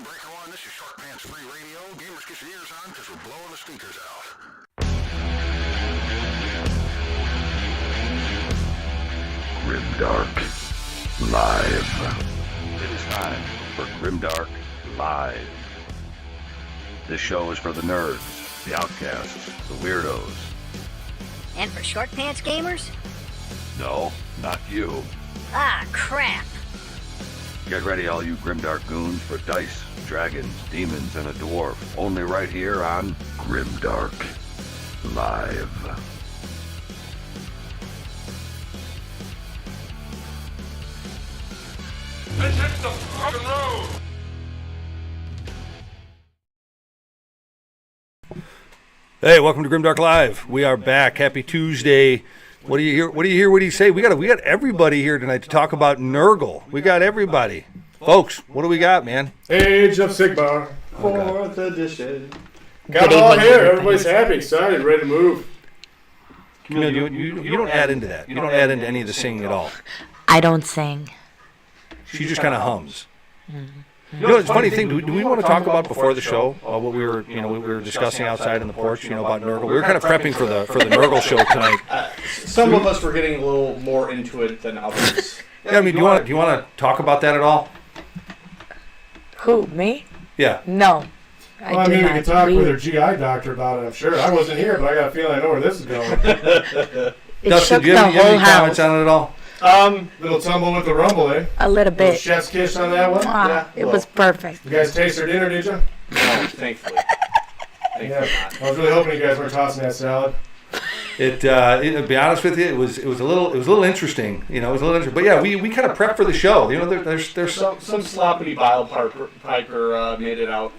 breaker one. This is Short Pants Free Radio. Gamers, get your ears on because we're blowing the speakers out. Grimdark Live. It is time for Grimdark Live. This show is for the nerds, the outcasts, the weirdos. And for short pants gamers? No, not you. Ah, crap. Get ready, all you Grimdark goons, for dice, dragons, demons, and a dwarf. Only right here on Grimdark Live. Let's hit the fucking road! Hey, welcome to Grimdark Live. We are back. Happy Tuesday. What do you hear? What do you hear? What do you say? We got everybody here tonight to talk about Nurgle. We got everybody. Folks, what do we got, man? Age of Sigmar, Oh, 4th edition. Got it all here. Everybody's happy, excited, ready to move. Camille, you don't add into that. You don't add into any of the singing at all. I don't sing. She just kind of hums. You know, it's a funny thing. Do we want to talk about before the show what we were discussing outside on the porch? About Nurgle. We were kind of prepping for the Nurgle show tonight. Some of us were getting a little more into it than others. Yeah, I mean, do you want to talk about that at all? Who, me? Yeah. No. Well, I mean, we could talk with her GI doctor about it, I'm sure. I wasn't here, but I got a feeling I know where this is going. It Dustin, shook do you the have whole any comments house. on it at all? Little tumble with the rumble, eh? A little Little bit. chef's kiss on that one? It was perfect. You guys taste her dinner, did you? No, thankfully. Yeah. I was really hoping you guys weren't tossing that salad. To be honest with you, it was a little interesting. It was a little interesting. But yeah, we kind of prepped for the show. There's Some sloppity bile piper made it out.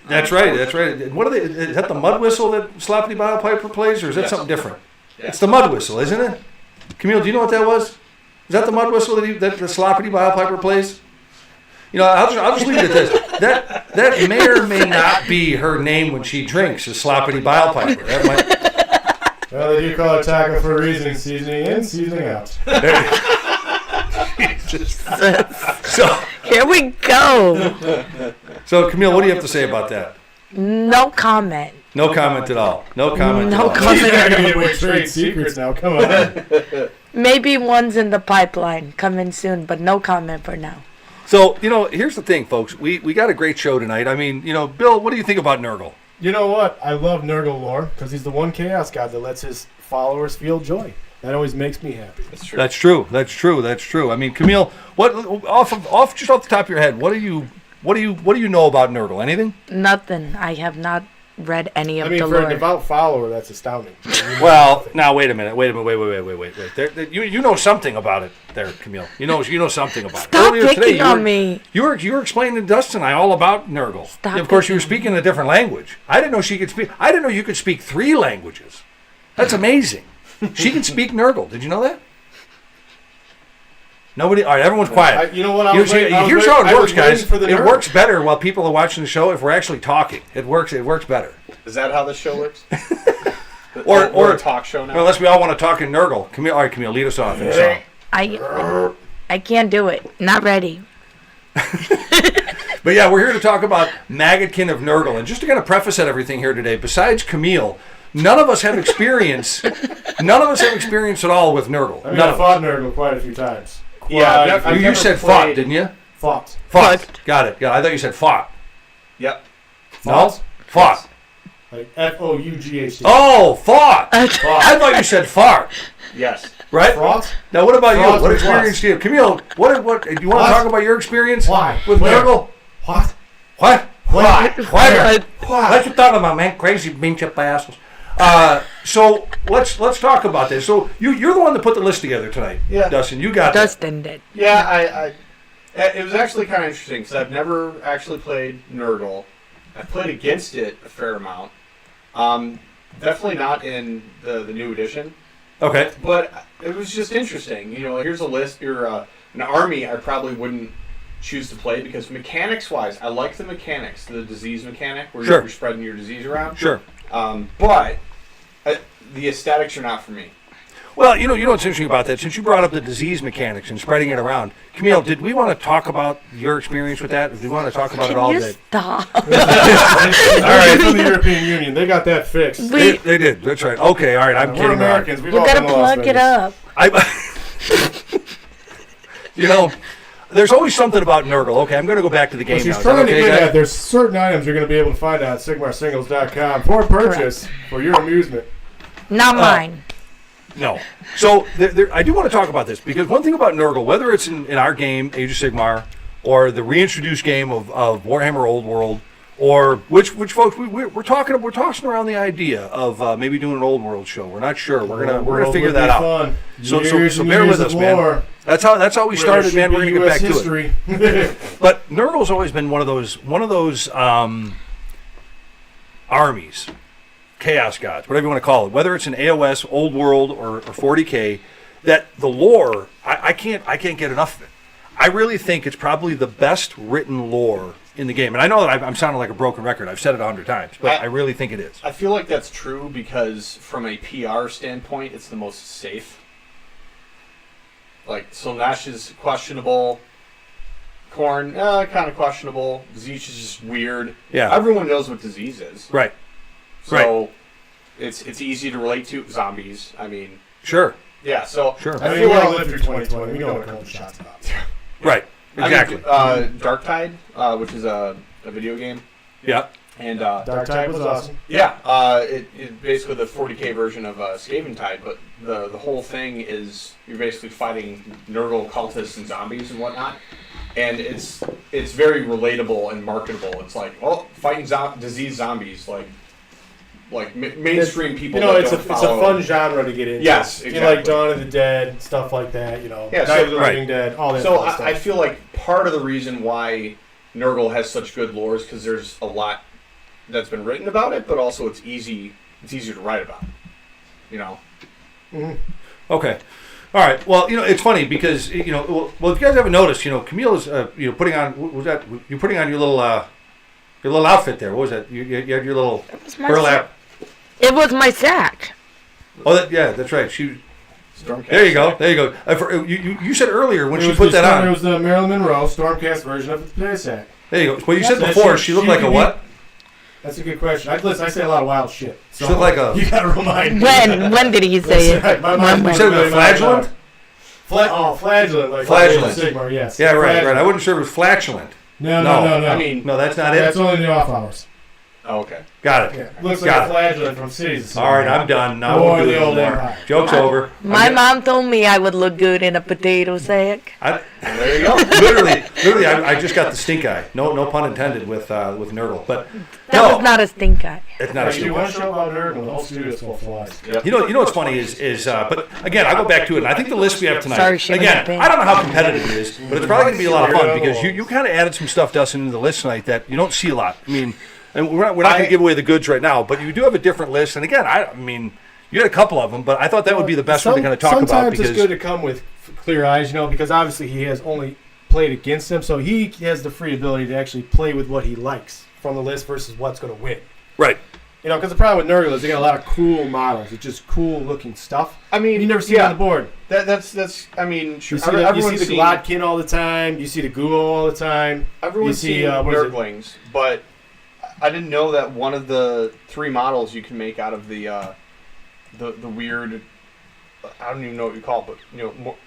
That's right. That's right. What are they? Is that the mud whistle that Sloppity Bile Piper plays, or is that something different? Yeah. It's the mud whistle, isn't it? Camille, do you know what that was? Is that the mud whistle that the Sloppity Bile Piper plays? I'll just leave it at this. That may or may not be her name when she drinks, is Sloppity Bile Piper. That might. Well, they do call it taco for a reason. Seasoning in, seasoning out. So Here we go. So Camille, what do you have to say about that? No comment. No comment at all. No comment. No at all. You're not comment. going to give away trade secrets now. Come on. Maybe one's in the pipeline coming soon, but no comment for now. So here's the thing, folks. We got a great show tonight. I mean, Bill, what do you think about Nurgle? You know what? I love Nurgle lore because he's the one chaos god that lets his followers feel joy. That always makes me happy. That's true. That's true. I mean, Camille, what off the top of your head, what do you know about Nurgle? Anything? Nothing. I have not read any of I mean, the for a lore. devout follower, that's astounding. Well, now wait a minute. Wait. You know something about it, there, Camille. You know something about it. Stop Earlier picking today, on me. You were explaining to Dustin and I all about Nurgle. Stop Of course, you were picking speaking a different language. I didn't know she could speak. I didn't know you could speak 3 languages. That's amazing. She can speak Nurgle. Did you know that? Nobody. All right, everyone's quiet. You know what? Here's how it works, guys. For the It nerd. works better while people are watching the show if we're actually talking. It works better. Is that how the show works? Or a talk show now? Well, unless we all want to talk in Nurgle. Camille, all right, Camille, lead us off in a song. I can't do it. Not ready. But yeah, we're here to talk about MAGGOTKIN of Nurgle. And just to kind of preface everything here today, besides Camille, none of us have experience. None of us have experience at all with Nurgle. I mean, None I of fought us. Nurgle quite a few times. Yeah, I've You never said played- fought, didn't you? Fought. Fought. Got it. I thought you said fought. Yep. No? Fought. Like F-O-U-G-H-T. Oh, fought. I Fought. thought you said fart. Yes. Right? Fought? Now, what about Fought you? What with experience do you have? Camille, what do you want What? to talk about your experience Why? with Where? Nurgle? What? What? What? What? What you talking about, man? Crazy bean chip assholes. So let's talk about this. So you're the one that put the list together tonight, Yeah. Dustin. You got that. Dustin did. Yeah, it was actually kind of interesting because I've never actually played Nurgle. I've played against it a fair amount. Definitely not in the new edition, Okay. but it was just interesting. Here's a list. You're an army I probably wouldn't choose to play because mechanics-wise, I like the mechanics, the disease mechanic where Sure. you're spreading your disease around. Sure. But the aesthetics are not for me. Well, you know what's interesting about that? Since you brought up the disease mechanics and spreading it around, Camille, did we want to talk about your experience with that? Or do we want to talk about it all Can you day? stop? All right, from the European Union, they got that fixed. They did. That's right. Okay, all right. I'm We're kidding. Americans. We've You all gotta been to Las plug it Vegas. up. There's always something about Nurgle. Okay, I'm going to go back to the game What now. she's Is that trying to okay, get guys? at, there's certain items you're going to be able to find out at SigmarSingles.com for purchase for your amusement. Not mine. No. So I do want to talk about this because one thing about Nurgle, whether it's in our game, Age of Sigmar, or the reintroduced game of Warhammer Old World, or which folks we're tossing around the idea of maybe doing an Old World show. We're not sure. We're gonna figure that out. Fun. So Years and bear years with us, of man. lore. That's how we Where there started, man. should We're be gonna get back US to it. history. But Nurgle's always been one of those armies, chaos gods, whatever you want to call it, whether it's an AOS, Old World, or 40K, that the lore, I can't get enough of it. I really think it's probably the best written lore in the game. And I know that I'm sounding like a broken record. I've said it 100 times, but I really think it is. I feel like that's true because from a PR standpoint, it's the most safe. Like, Slaanesh is questionable. Khorne, kind of questionable. Tzeentch is just weird. Yeah. Everyone knows what disease is. Right. So it's easy to relate to. Zombies, I mean. Sure. Yeah, so Sure. I I mean, feel we all like lived through 2020. We know what Cold Shot's about. Right. Exactly. Darktide, which is a video game. Yeah. And Dark Tide was awesome. yeah, it's basically the 40K version of Skaven Tide, but the whole thing is you're basically fighting Nurgle cultists and zombies and whatnot, and it's very relatable and marketable. It's like, well, fighting disease zombies, like mainstream people. You know, that it's a don't follow. fun genre to get into. Yes, If you exactly. like Dawn of the Dead, stuff like that, you know, Yeah, Night so- of the right. Living Dead, all that So fun stuff. I feel like part of the reason why Nurgle has such good lore is because there's a lot that's been written about it, but also it's easier to write about. You know. Okay. All right. Well, it's funny because if you guys haven't noticed, Camille is putting on what was that? You're putting on your little outfit there. What was that? You had your little my burlap. It was my sack. Oh, that's right. Stormcast. There you go. There you go. You said earlier when It she was put the that It on. was the Marilyn Monroe Stormcast version of the play sack. There you go. Well, you said That's before it. she looked like a what? That's a good question. I say a lot of wild shit. So She looked like a. You gotta remind me. When did he say it? My mind- You said it was a flagellant? Flagellant. Like Flagellant. Sigmar, yes. Yeah, right. Flagellant. I wasn't sure it was flatulent. No. I mean, No, that's not That's it. only in the off hours. oh, okay. Got it. Yeah. Looks like Got a it. flagellant from Cities. All right, I'm done. Now Or we'll do the it old more. Empire. Joke's over. My mom told me I would look good in a potato sack. There you go. Literally, I just got the stink eye. No pun intended with Nurgle, but That no, was not a stink eye. it's not a You stink want eye. to show about Nurgle? The whole studio's full of flies. Yep. You know what's funny is but again, I go back to it, and I think the list we have tonight. Sorry, Shane, again, Ben. I don't know how competitive it is, but it's probably going to be a lot of fun because you kind of added some stuff, Dustin, into the list tonight that you don't see a lot. I mean, and we're not going to give away the goods right now, but you do have a different list. And again, I mean, you had a couple of them, but I thought that would be the best one to kind of talk about Sometimes because it's good to come with clear eyes, because obviously he has only played against them, so he has the free ability to actually play with what he likes from the list versus what's going to win. right. Because the problem with Nurgle is they got a lot of cool models. It's just cool looking stuff. I mean, You never see it on the board. That's. I mean, You see everyone's the seen- Glotkin all the time. You see the Guo all the time. Everyone's You see, seen what is it? Nurglings, but I didn't know that one of the 3 models you can make out of the weird. I don't even know what you call it,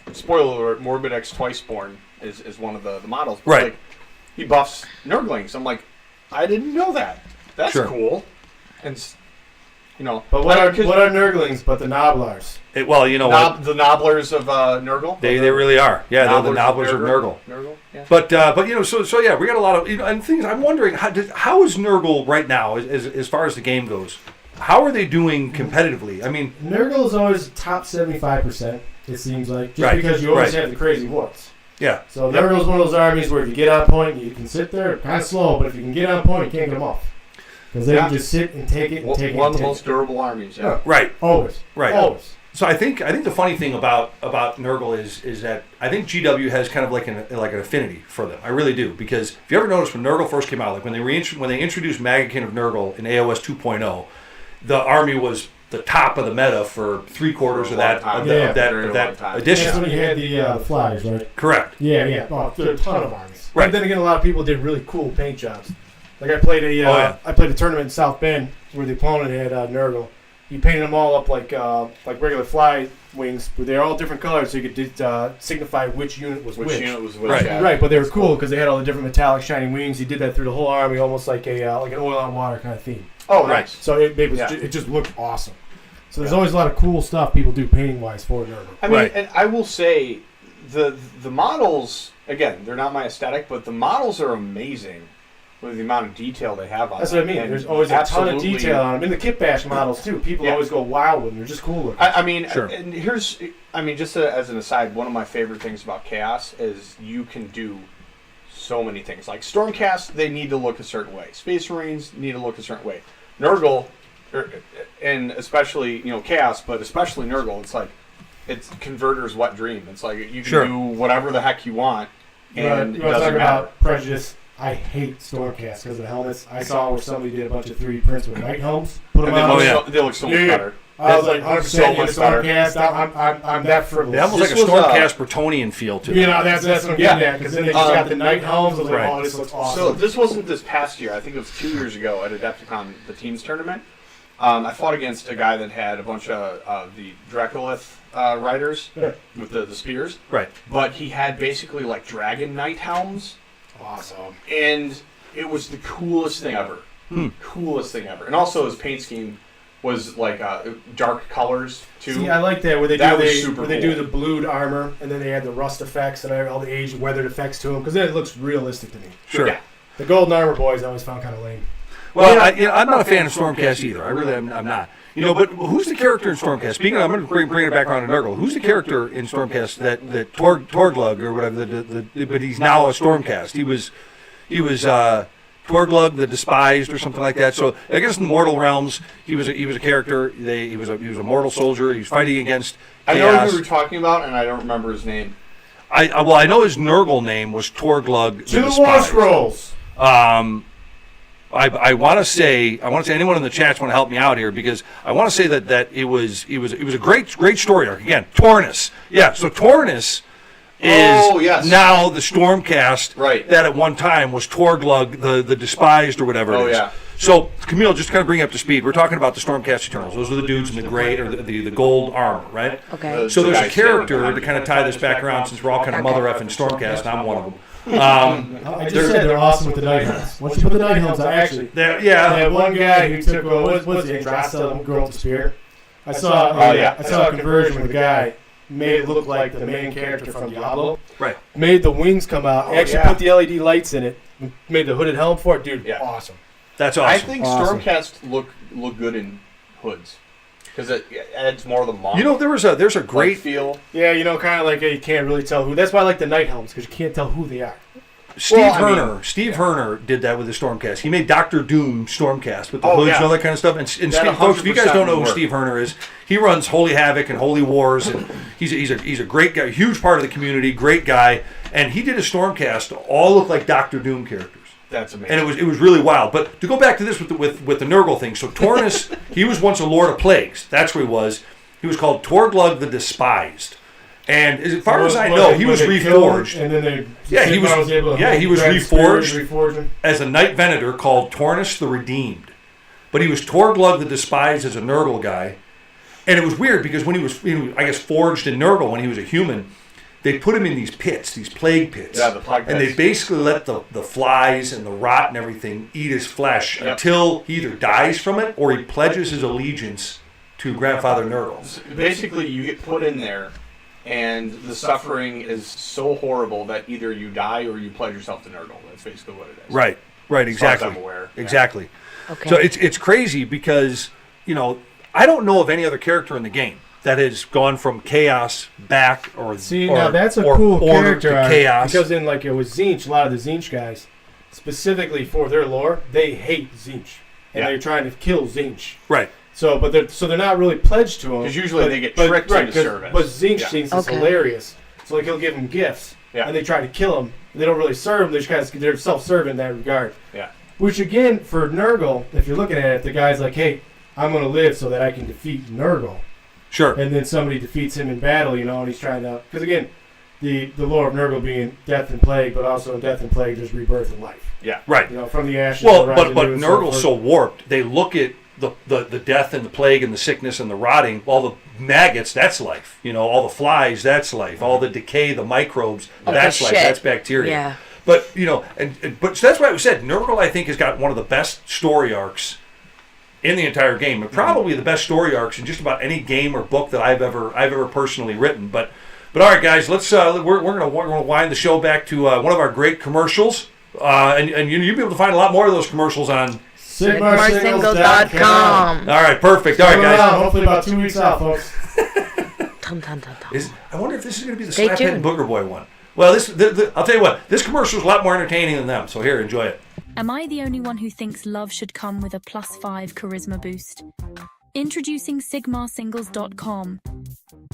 but spoiler alert: Morbid X Twiceborn is one of the models. But, Right. Like, he buffs Nurglings. I'm like, I didn't know that. That's Sure. cool. And But what are Nurglings but the Noblars? Well, you know what? the Nobblers of Nurgle? They really are. Yeah, they're the Nobblers of Nurgle. Yeah. But so yeah, we got a lot of and things. I'm wondering how is Nurgle right now as far as the game goes? How are they doing competitively? I mean, Nurgle is always top 75%. It seems like just Right, because you always right. have the crazy hordes. yeah, So Nurgle's one of those armies where if you get on point, you can sit there kind of slow, but if you can get on point, you can't get them off because they can just sit and take it and take it. One and of the take most it. durable armies. Yeah. right. Always, Right. always. So I think the funny thing about Nurgle is that I think GW has kind of like an affinity for them. I really do, because if you ever noticed when Nurgle first came out, like when they introduced MAGGOTKIN of Nurgle in AOS 2.0, the army was the top of the meta for 3/4 of that edition. That's when you had the flyers, right? Correct. Yeah. Oh, there are a ton of armies. Right. But then again, a lot of people did really cool paint jobs. Like I played a tournament in South Bend where the opponent had Nurgle. He painted them all up like regular fly wings, but they're all different colors, so you could signify which unit was which. Right. Yeah. Right, but they were cool because they had all the different metallic shining wings. He did that through the whole army, almost like an oil on water kind of theme. Oh, nice. So it just looked awesome. So there's always a lot of cool stuff people do painting wise for Nurgle. I mean, and I will say the models, again, they're not my aesthetic, but the models are amazing with the amount of detail they have on them. That's what I mean. There's always a ton of detail on them. In the kit bash models too, people always go wild with them. They're just cool looking. I mean, sure. And just as an aside, one of my favorite things about Chaos is you can do so many things. Like Stormcast, they need to look a certain way. Space Marines need to look a certain way. Nurgle, and especially Chaos, but especially Nurgle, it's Converter's wet dream. It's like you can do whatever the heck you want, and you it want to doesn't talk matter. about prejudice? I hate Stormcast because of the helmets. I saw where somebody did a bunch of 3D prints with night helms, put them And on. they look so much better. I was like 100% so into much better. Stormcast. I'm that frivolous. They almost like a This was, Stormcast Bretonian feel to it. That's what I'm getting at because then they just got the night helms. I was like, Right. oh, this looks awesome. So this wasn't this past year. I think it was 2 years ago at Adepticon, the teams tournament. I fought against a guy that had a bunch of the Dracolith riders with the spears. Right. But he had basically like dragon knight helms. Awesome. And it was the coolest thing ever. Coolest thing ever. And also his paint scheme was like dark colors too. See, I like that where they do the blued armor and then they add the rust effects and all the aged weathered effects to them because then it looks realistic to me. Sure. Yeah. The golden armor boys I always found kind of lame. Well, I'm not a fan of Stormcast either. I really am. I'm not. But who's the character in Stormcast? Speaking of, I'm going to bring it back around to Nurgle. Who's the character in Stormcast that Torglug or whatever? But he's now a Stormcast. He was Torglug the Despised or something like that. So I guess in the Mortal Realms, he was a character. He was a mortal soldier. He was fighting against Chaos. I know who you were talking about, and I don't remember his name. I know his Nurgle name was Torglug the To the Despised. war scrolls. I want to say anyone in the chats want to help me out here because I want to say that it was a great story arc. Again, Tornus. Yeah, so Tornus is now the Stormcast that at one time was Torglug the Despised or whatever it is. Yeah. So Camille, just to kind of bring you up to speed, we're talking about the Stormcast Eternals. Those are the dudes in the gray or the gold armor, right? Okay. So there's a character to kind of tie this back around since we're all kind of mother effing Stormcast, and I'm one of them. I just said they're awesome with the night helms. Once you put the night helms on, actually, Yeah. I had one guy who took what's it, Drasta, girl with the spear. I saw a conversion with a guy made it look like the main character from Diablo. Right. Made the wings come out. Actually put the LED lights in it. Made the hooded helm for it, dude. Yeah. Awesome. That's awesome. I think Stormcast look good in hoods because it adds more of the monk. There's a great feel. Yeah, kind of like you can't really tell who. That's why I like the night helms because you can't tell who they are. Steve Herner did that with the Stormcast. He made Dr. Doom Stormcast with the hoods and all that kind of stuff. And Steve, folks, if you guys don't know who Steve Herner is, he runs Holy Havoc and Holy Wars, and he's a great guy, huge part of the community, great guy. And he did a Stormcast all look like Dr. Doom characters. That's amazing. And it was really wild. But to go back to this with the Nurgle thing, so Tornus, he was once a Lord of Plagues. That's where he was. He was called Torglug the Despised. And as far as I know, he was reforged. And then he was reforged as a Knight Venator called Tornus the Redeemed. But he was Torglug the Despised as a Nurgle guy. And it was weird because when he was I guess, forged in Nurgle, when he was a human, they put him in these pits, these plague pits. Yeah, the plague pits. And they basically let the flies and the rot and everything eat his flesh until he either dies from it or he pledges his allegiance to Grandfather Nurgle. Basically, you get put in there, and the suffering is so horrible that either you die or you pledge yourself to Nurgle. That's basically what it is. Right, exactly. As far as I'm aware. Exactly. Okay. So it's crazy because, I don't know of any other character in the game that has gone from Chaos back now that's a cool character to Chaos. Because in it was Tzeentch, a lot of the Tzeentch guys, specifically for their lore, they hate Tzeentch. And they're trying to kill Tzeentch. Right. So they're not really pledged to him. Because usually they get tricked into service. But Tzeentch thinks it's hilarious. So he'll give him gifts, and they try to kill him. They don't really serve him. They're self-serving in that regard. Yeah. Which again, for Nurgle, if you're looking at it, the guy's like, hey, I'm going to live so that I can defeat Nurgle. Sure. And then somebody defeats him in battle, and he's trying to... Because, again, the lore of Nurgle being death and plague, but also in death and plague, there's rebirth and life. Yeah. Right. From the ashes... Well, but Nurgle's so warped. They look at the death and the plague and the sickness and the rotting, all the maggots, that's life. All the flies, that's life. All the decay, the microbes, that's life. Shit. That's bacteria. Yeah. But, but so that's why we said Nurgle, I think, has got one of the best story arcs in the entire game, and probably the best story arcs in just about any game or book that I've ever personally written. But all right, guys, let's we're gonna wind the show back to one of our great commercials, and you'll be able to find a lot more of those commercials on SigmarSingles.com. All right, perfect. All right, guys. Hopefully about 2 weeks out, folks. I wonder if this is going to be the Stay Slaphead tuned. and Booger Boy one. Well, I'll tell you what, this commercial is a lot more entertaining than them. So here, enjoy it. Am I the only one who thinks love should come with a +5 charisma boost? Introducing SigmarSingles.com,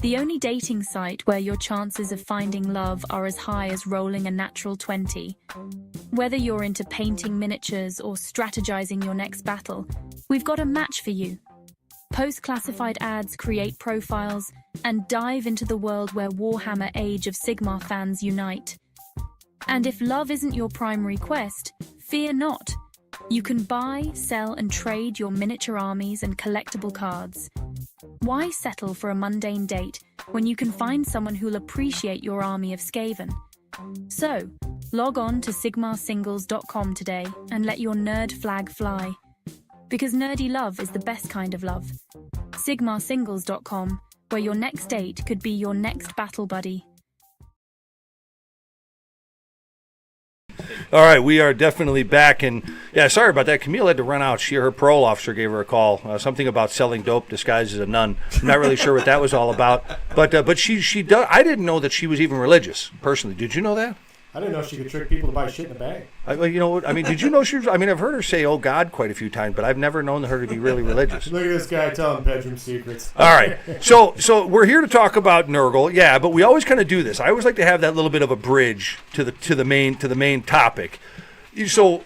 the only dating site where your chances of finding love are as high as rolling a natural 20. Whether you're into painting miniatures or strategizing your next battle, we've got a match for you. Post classified ads, create profiles, and dive into the world where Warhammer Age of Sigmar fans unite. And if love isn't your primary quest, fear not. You can buy, sell, and trade your miniature armies and collectible cards. Why settle for a mundane date when you can find someone who'll appreciate your army of Skaven? So, log on to SigmarSingles.com today and let your nerd flag fly. Because nerdy love is the best kind of love. SigmarSingles.com, where your next date could be your next battle buddy. All right, we are definitely back, and yeah, sorry about that. Camille had to run out. Her parole officer gave her a call. Something about selling dope disguised as a nun. I'm not really sure what that was all about, but she does. I didn't know that she was even religious personally. Did you know that? I didn't know she could trick people to buy shit in a bag. Did you know she was? I've heard her say "Oh God" quite a few times, but I've never known her to be really religious. Look at this guy telling bedroom secrets. All right, so we're here to talk about Nurgle, yeah, but we always kind of do this. I always like to have that little bit of a bridge to the main topic. So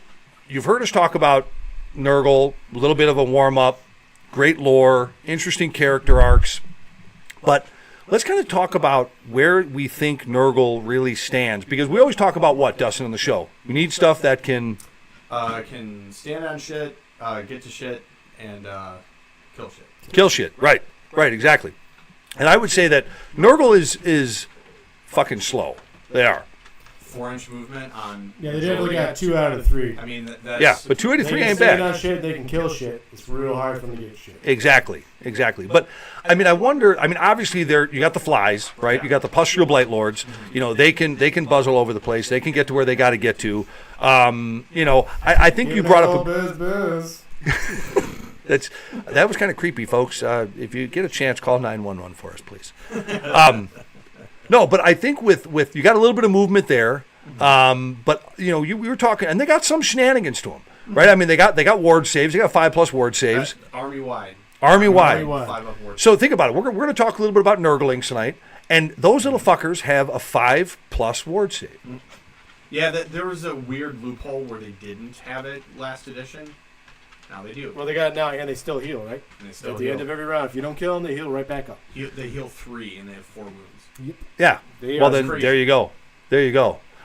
you've heard us talk about Nurgle, a little bit of a warm up, great lore, interesting character arcs, but let's kind of talk about where we think Nurgle really stands, because we always talk about what, Dustin, on the show. We need stuff that can stand on shit, get to shit, and kill shit. Kill shit, right, exactly. And I would say that Nurgle is fucking slow. They are. 4-inch movement on... Yeah, they definitely got 2 out of the 3. I mean, that's... Yeah, but 2 out of 3 ain't bad. They can stand bad. on shit, they can kill shit. It's real hard for them to get shit. Exactly. But, I wonder, obviously, you got the flies, right? You got the pustule blight lords. They can buzz all over the place. They can get to where they got to get to. I think you brought up... That was kind of creepy, folks. If you get a chance, call 911 for us, please. No, but I think with you got a little bit of movement there, but we were talking, and they got some shenanigans to them, right? They got ward saves. They got 5+ ward saves. Army wide. 5 up ward. So think about it. We're going to talk a little bit about Nurglings tonight, and those little fuckers have a 5+ ward save. Yeah, there was a weird loophole where they didn't have it last edition. Now they do. Well, they got it now, and they still heal, right? At the end of every round, if you don't kill them, they heal right back up. They heal 3, and they have 4 wounds. Yep. Yeah. Well, then crazy. There you go.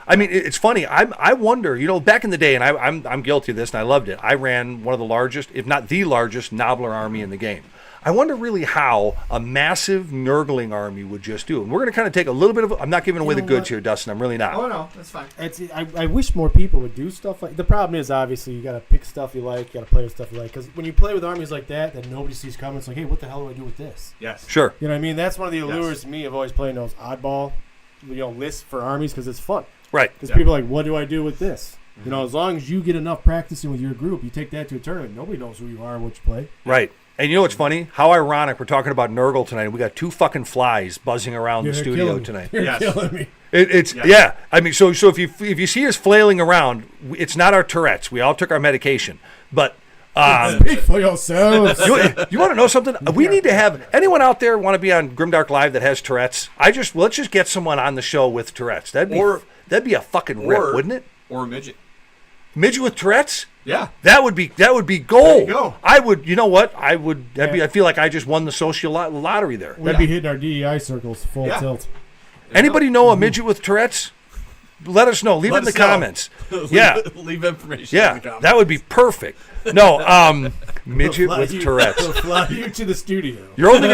It's funny. I wonder. Back in the day, and I'm guilty of this, and I loved it. I ran one of the largest, if not the largest, Nobbler army in the game. I wonder really how a massive Nurgling army would just do. And we're going to kind of take a little bit of... I'm not giving away the goods here, Dustin. I'm really not. Oh, no. That's fine. I wish more people would do stuff like... The problem is, obviously, you got to pick stuff you like. You got to play with stuff you like. Because when you play with armies like that nobody sees coming, it's like, hey, what the hell do I do with this? Yes. Sure. You know what I mean? That's one of the allures to me of always playing those oddball lists for armies, because it's fun. Right. Because people are like, what do I do with this? Mm-hmm. As long as you get enough practicing with your group, you take that to a tournament, nobody knows who you are and what you play. Right. And you know what's funny? How ironic we're talking about Nurgle tonight. We got 2 fucking flies buzzing around the studio tonight. You're killing me. It's yeah. So if you see us flailing around, it's not our Tourette's. We all took our medication. But speak for yourselves. You want to know something? We need to have anyone out there want to be on Grimdark Live that has Tourette's. Let's just get someone on the show with Tourette's. That'd be a fucking rip, wouldn't it? Or a midget. midget with Tourette's. Yeah. That would be gold. There you go. I would. You know what? I would. I feel like I just won the social lottery there. We'd be hitting our DEI circles full tilt. Anybody know a midget with Tourette's? Let us know. Leave it in the comments. Yeah. Leave information Yeah. in the comments. That would be perfect. No, midget with Tourette's. We'll fly you to the studio. You're only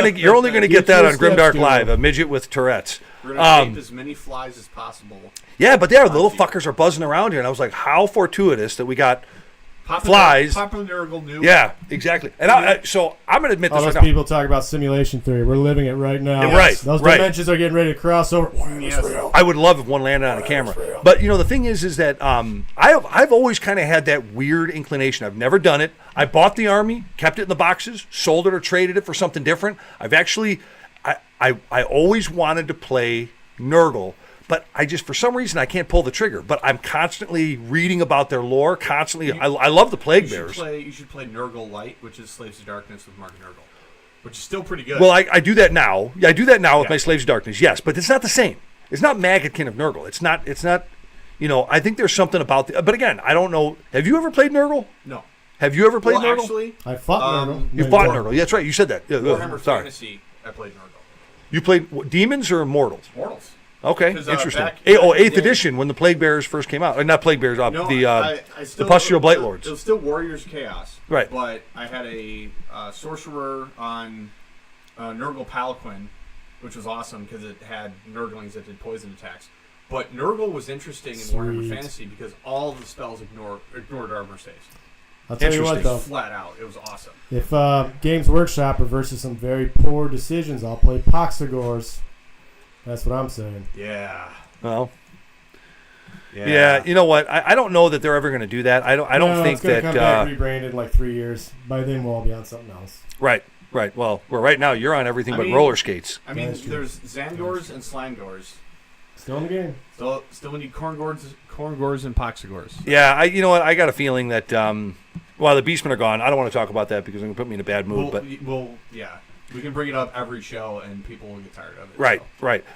gonna get that on Grimdark studio. Live. A midget with Tourette's. We're going to tape as many flies as possible. Yeah, but the little fuckers are buzzing around here, and I was like, how fortuitous that we got flies. Popular Nurgle new. Yeah, exactly. And so I'm gonna admit All this those right now. people talk about simulation theory. We're living it right now. Yeah, right, Those right. dimensions are getting ready to cross over. I would love if one landed on a camera. But the thing is that I've always kind of had that weird inclination. I've never done it. I bought the army, kept it in the boxes, sold it or traded it for something different. I've actually, I always wanted to play Nurgle, but I just, for some reason, I can't pull the trigger. But I'm constantly reading about their lore. Constantly, I love the Plague Bears. You should play Nurgle Light, which is Slaves of Darkness with Mark Nurgle, which is still pretty good. Well, I do that now. Yeah, I do that now with my Slaves of Darkness. Yes, but it's not the same. It's not MAGGOTKIN of Nurgle. It's not. I think there's something about but again, I don't know. Have you ever played Nurgle? No. Have you ever played Nurgle? Actually, I fought Nurgle. You fought Nurgle. Yeah, that's right. You said that. Yeah, Warhammer sorry. Fantasy, I played Nurgle. You played demons or mortals? Mortals. Okay, 'Cause, interesting. back in the 8th day- edition when the Plague Bears first came out. Not Plague Bears, No, the still, Pustule Blight Lords. It was still Warriors Chaos. Right. But I had a sorcerer on Nurgle Palanquin, which was awesome because it had Nurglings that did poison attacks. But Nurgle was interesting in Warhammer Sweet. Fantasy because all of the spells ignored armor saves. I'll tell you what, Interesting. though. Flat out. It was awesome. If Games Workshop reverses some very poor decisions, I'll play Poxagors. That's what I'm saying. Yeah. Well, yeah. You know what? I don't know that they're ever going to do that. I don't think it's gonna that. come back rebranded in like 3 years. By then, we'll all be on something else. Right. Well, right now you're on everything but roller skates. I mean, That's true. there's Zangors and Slangors. Still in the game. Still need Corngors and Poxagors. Yeah, you know what? I got a feeling that while the Beastmen are gone, I don't want to talk about that because it's going to put me in a bad mood. We can bring it up every show and people will get tired of it. Right.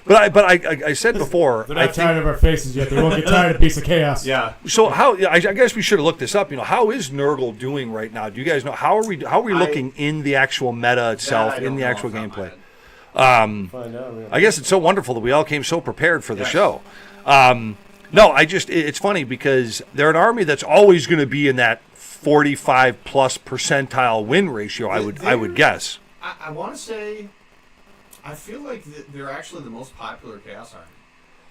So. But I said before, They're not tired of our faces yet. They won't get tired of Piece of Chaos. Yeah. So I guess we should have looked this up. How is Nurgle doing right now? Do you guys know how are we looking in the actual meta itself, in the actual gameplay? Find out, really. I guess it's so wonderful that we all came so prepared for the show. No, it's funny because they're an army that's always going to be in that 45 plus percentile win ratio. I would guess. I want to say, I feel like they're actually the most popular Chaos Army.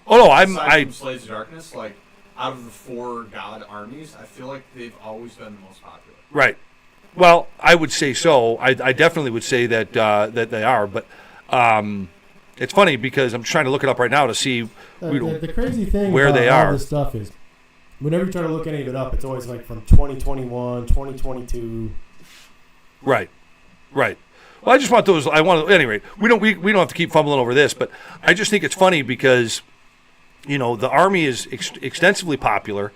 Oh no, Aside from Slaves of Darkness, like out of the 4 God armies, I feel like they've always been the most popular. Right. Well, I would say so. I definitely would say that that they are, but it's funny because I'm trying to look it up right now to see The crazy thing where about they all are. this stuff is, whenever you try to look any of it up, it's always like from 2021, 2022. Right. Well, I just want those. Anyway. We don't have to keep fumbling over this, but I just think it's funny because, the army is extensively popular,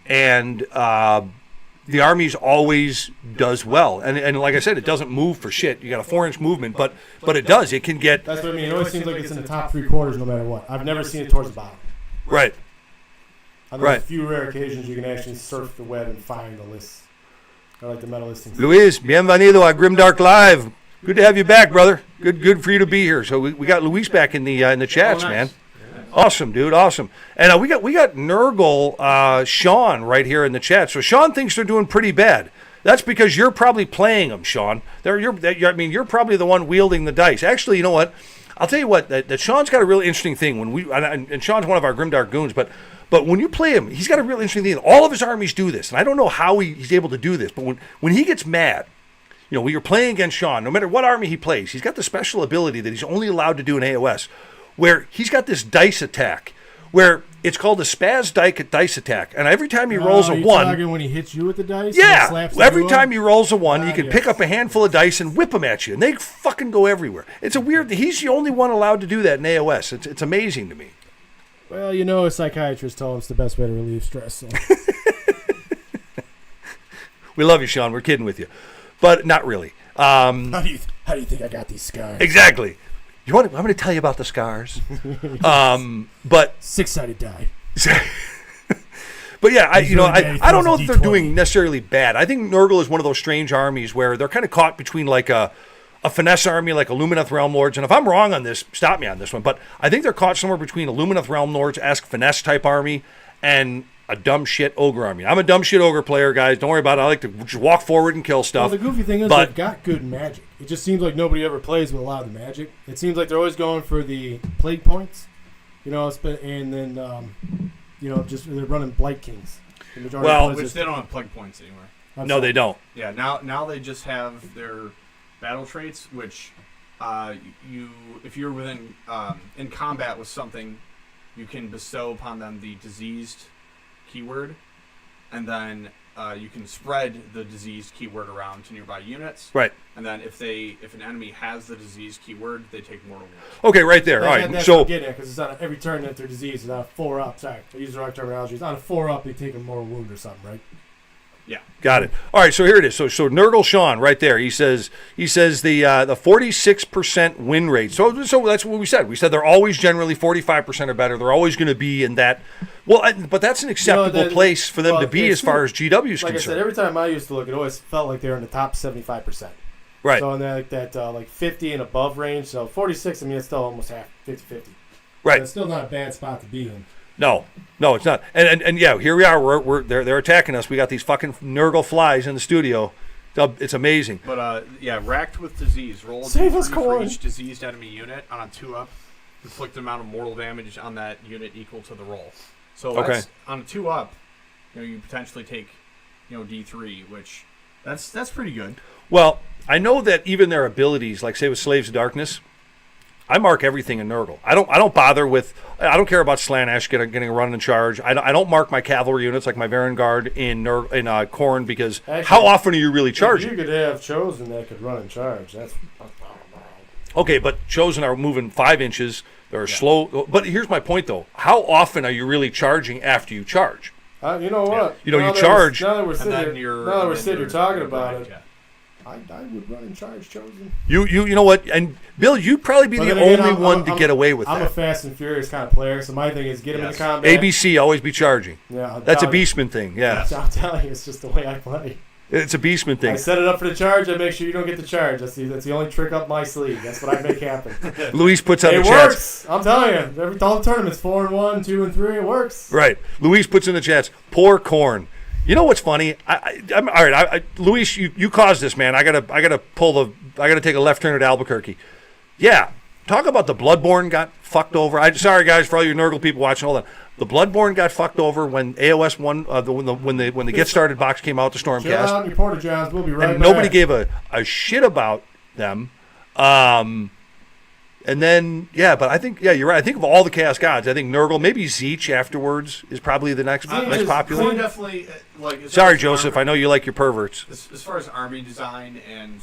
and the army's always does well. And like I said, it doesn't move for shit. You got a 4-inch movement, but it does. It can get. That's what I mean. It always seems like it's in the top 3 quarters, no matter what. I've never seen it towards the bottom. Right. On those few rare occasions, you can actually surf the web and find the lists. I like the meta listings. Luis, bienvenido a Grimdark Live. Good to have you back, brother. Good for you to be here. So we got Luis back in the chats, nice. man. Awesome, dude. Awesome. And we got Nurgle, Sean right here in the chat. So Sean thinks they're doing pretty bad. That's because you're probably playing them, Sean. You're probably the one wielding the dice. Actually, you know what? I'll tell you what. That Sean's got a really interesting thing and Sean's one of our Grimdark goons, but when you play him, he's got a really interesting thing. All of his armies do this, and I don't know how he's able to do this. But when he gets mad, when you're playing against Sean, no matter what army he plays, he's got the special ability that he's only allowed to do in AOS, where he's got this dice attack, where it's called a spaz dice attack, and every time he rolls a 1, when he hits you with the dice, every time he rolls a 1, he can pick up a handful of dice and whip them at you, and they fucking go everywhere. It's a weird. He's the only one allowed to do that in AOS. It's amazing to me. Well, a psychiatrist told him it's the best way to relieve stress. So. We love you, Sean. We're kidding with you, but not really. How do you think I got these scars? Exactly. I'm going to tell you about the scars. But 6-sided die. But yeah, I He's really bad. He don't know throws if a they're D20. doing necessarily bad. I think Nurgle is one of those strange armies where they're kind of caught between like a finesse army like Illumineth Realm Lords. And if I'm wrong on this, stop me on this one. But I think they're caught somewhere between Illumineth Realm Lords-esque finesse type army and a dumb shit ogre army. I'm a dumb shit ogre player, guys. Don't worry about it. I like to just walk forward and kill stuff. Well, the goofy thing is they've got good magic. It just seems like nobody ever plays with a lot of the magic. It seems like they're always going for the plague points, and then just they're running Blight Kings. Which they don't have plague points anymore. No, they don't. Yeah, now they just have their battle traits, which if you're within in combat with something, you can bestow upon them the diseased keyword, and then you can spread the diseased keyword around to nearby units. Right. And then if an enemy has the diseased keyword, they take mortal wounds. Okay, right there. All right. That's So what I'm getting at, because it's on every turn that they're diseased. It's on a 4-up. Sorry, I use the wrong terminology. It's on a 4-up. They take a mortal wound or something, right? Yeah. Got it. All right, so here it is. So Nurgle Sean right there. He says the 46% win rate. So that's what we said. We said they're always generally 45% or better. They're always going to be in that. Well, but that's an acceptable place for them to be as far as GW is concerned. Like I said, every time I used to look, it always felt like they were in the top 75%. Right. So in that 50 and above range. So 46, I mean, it's still almost half, 50-50. Right. So it's still not a bad spot to be in. No, it's not. And yeah, here we are. They're attacking us. We got these fucking Nurgle flies in the studio. It's amazing. But racked with disease. Roll Save us, for Corn. each diseased enemy unit on a 2-up. Inflict the amount of mortal damage on that unit equal to the roll. So that's, on a 2-up, you potentially take D3, which that's pretty good. Well, I know that even their abilities, like say with Slaves of Darkness, I mark everything in Nurgle. I don't bother with. I don't care about Slaanesh getting a run and charge. I don't mark my cavalry units like my Varangard in Khorne because actually, how often are you really charging? You could have Chosen that could run and charge. That's okay, but Chosen are moving 5 inches. They're slow. But here's my point though: how often are you really charging after you charge? You know what? You charge. Now that we're sitting here talking about it. I would run and charge Chosen. You know what? And Bill, you'd probably be the only one to get away with that. I'm a fast and furious kind of player, so my thing is get him in the combat. ABC, always be charging. Yeah, that's a Beastman thing. Yeah, I'm telling you, it's just the way I play. It's a Beastman thing. I set it up for the charge. I make sure you don't get the charge. That's the only trick up my sleeve. That's what I make happen. Luis puts on the chats. It works. I'm telling you. All the tournaments, 4-1, 2-3, it works. Right. Luis puts in the chats. Poor Khorne. You know what's funny? I'm all right. Luis, you caused this, man. I gotta take a left turn at Albuquerque. Yeah, talk about the Bloodborne got fucked over. Sorry guys for all you Nurgle people watching. Hold on. The Bloodborne got fucked over when AOS won. When the Get Started box came out, the Stormcast. Chill out, your Porta Johns. We'll be right and back. Nobody gave a shit about them. And then, but I think, you're right. I think of all the Chaos Gods, I think Nurgle, maybe Zeech afterwards is probably the next popular. Khorne definitely, sorry, Joseph, I know you like your perverts. As far as army design and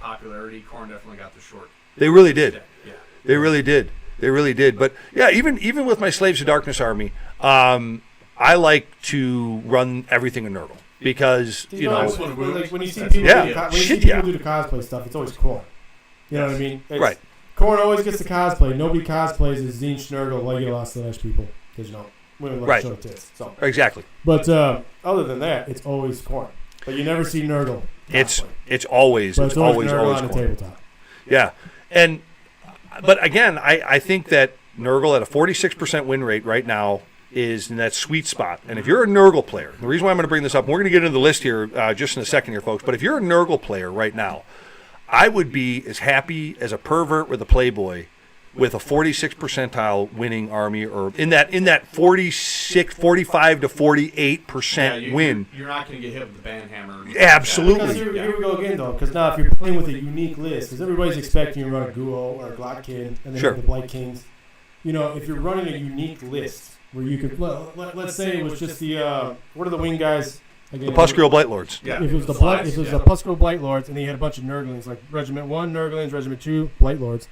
popularity, Khorne definitely got the short. They really did. Yeah. They really did. But yeah, even with my Slaves of Darkness army, I like to run everything in Nurgle because when you see people do the cosplay stuff, it's always Khorne. You know what I mean? Right. Khorne always gets the cosplay. Nobody cosplays as Tzeentch, Nurgle, Legolas, people because women like to show tits. So exactly. But other than that, it's always Khorne. But you never see Nurgle. Cosplay. It's always Nurgle on the tabletop. Yeah, but again, I think that Nurgle at a 46% win rate right now is in that sweet spot. And if you're a Nurgle player, the reason why I'm going to bring this up, and we're going to get into the list here just in a second here, folks. But if you're a Nurgle player right now, I would be as happy as a pervert with a Playboy with a 46 percentile winning army, or in that 45 to 48% win. You're not going to get hit with the banhammer. Absolutely. Here we go again, though, because now if you're playing with a unique list, because everybody's expecting you to run a Guo or a Glotkin, and then the Blight Kings. If you're running a unique list where you could, let's say it was just the what are the wing guys? Again, the Puskrill Blight Lords. Yeah. If it was the Puskrill Blight Lords, and then you had a bunch of Nurglings, like Regiment 1 Nurglings, Regiment 2 Blight Lords,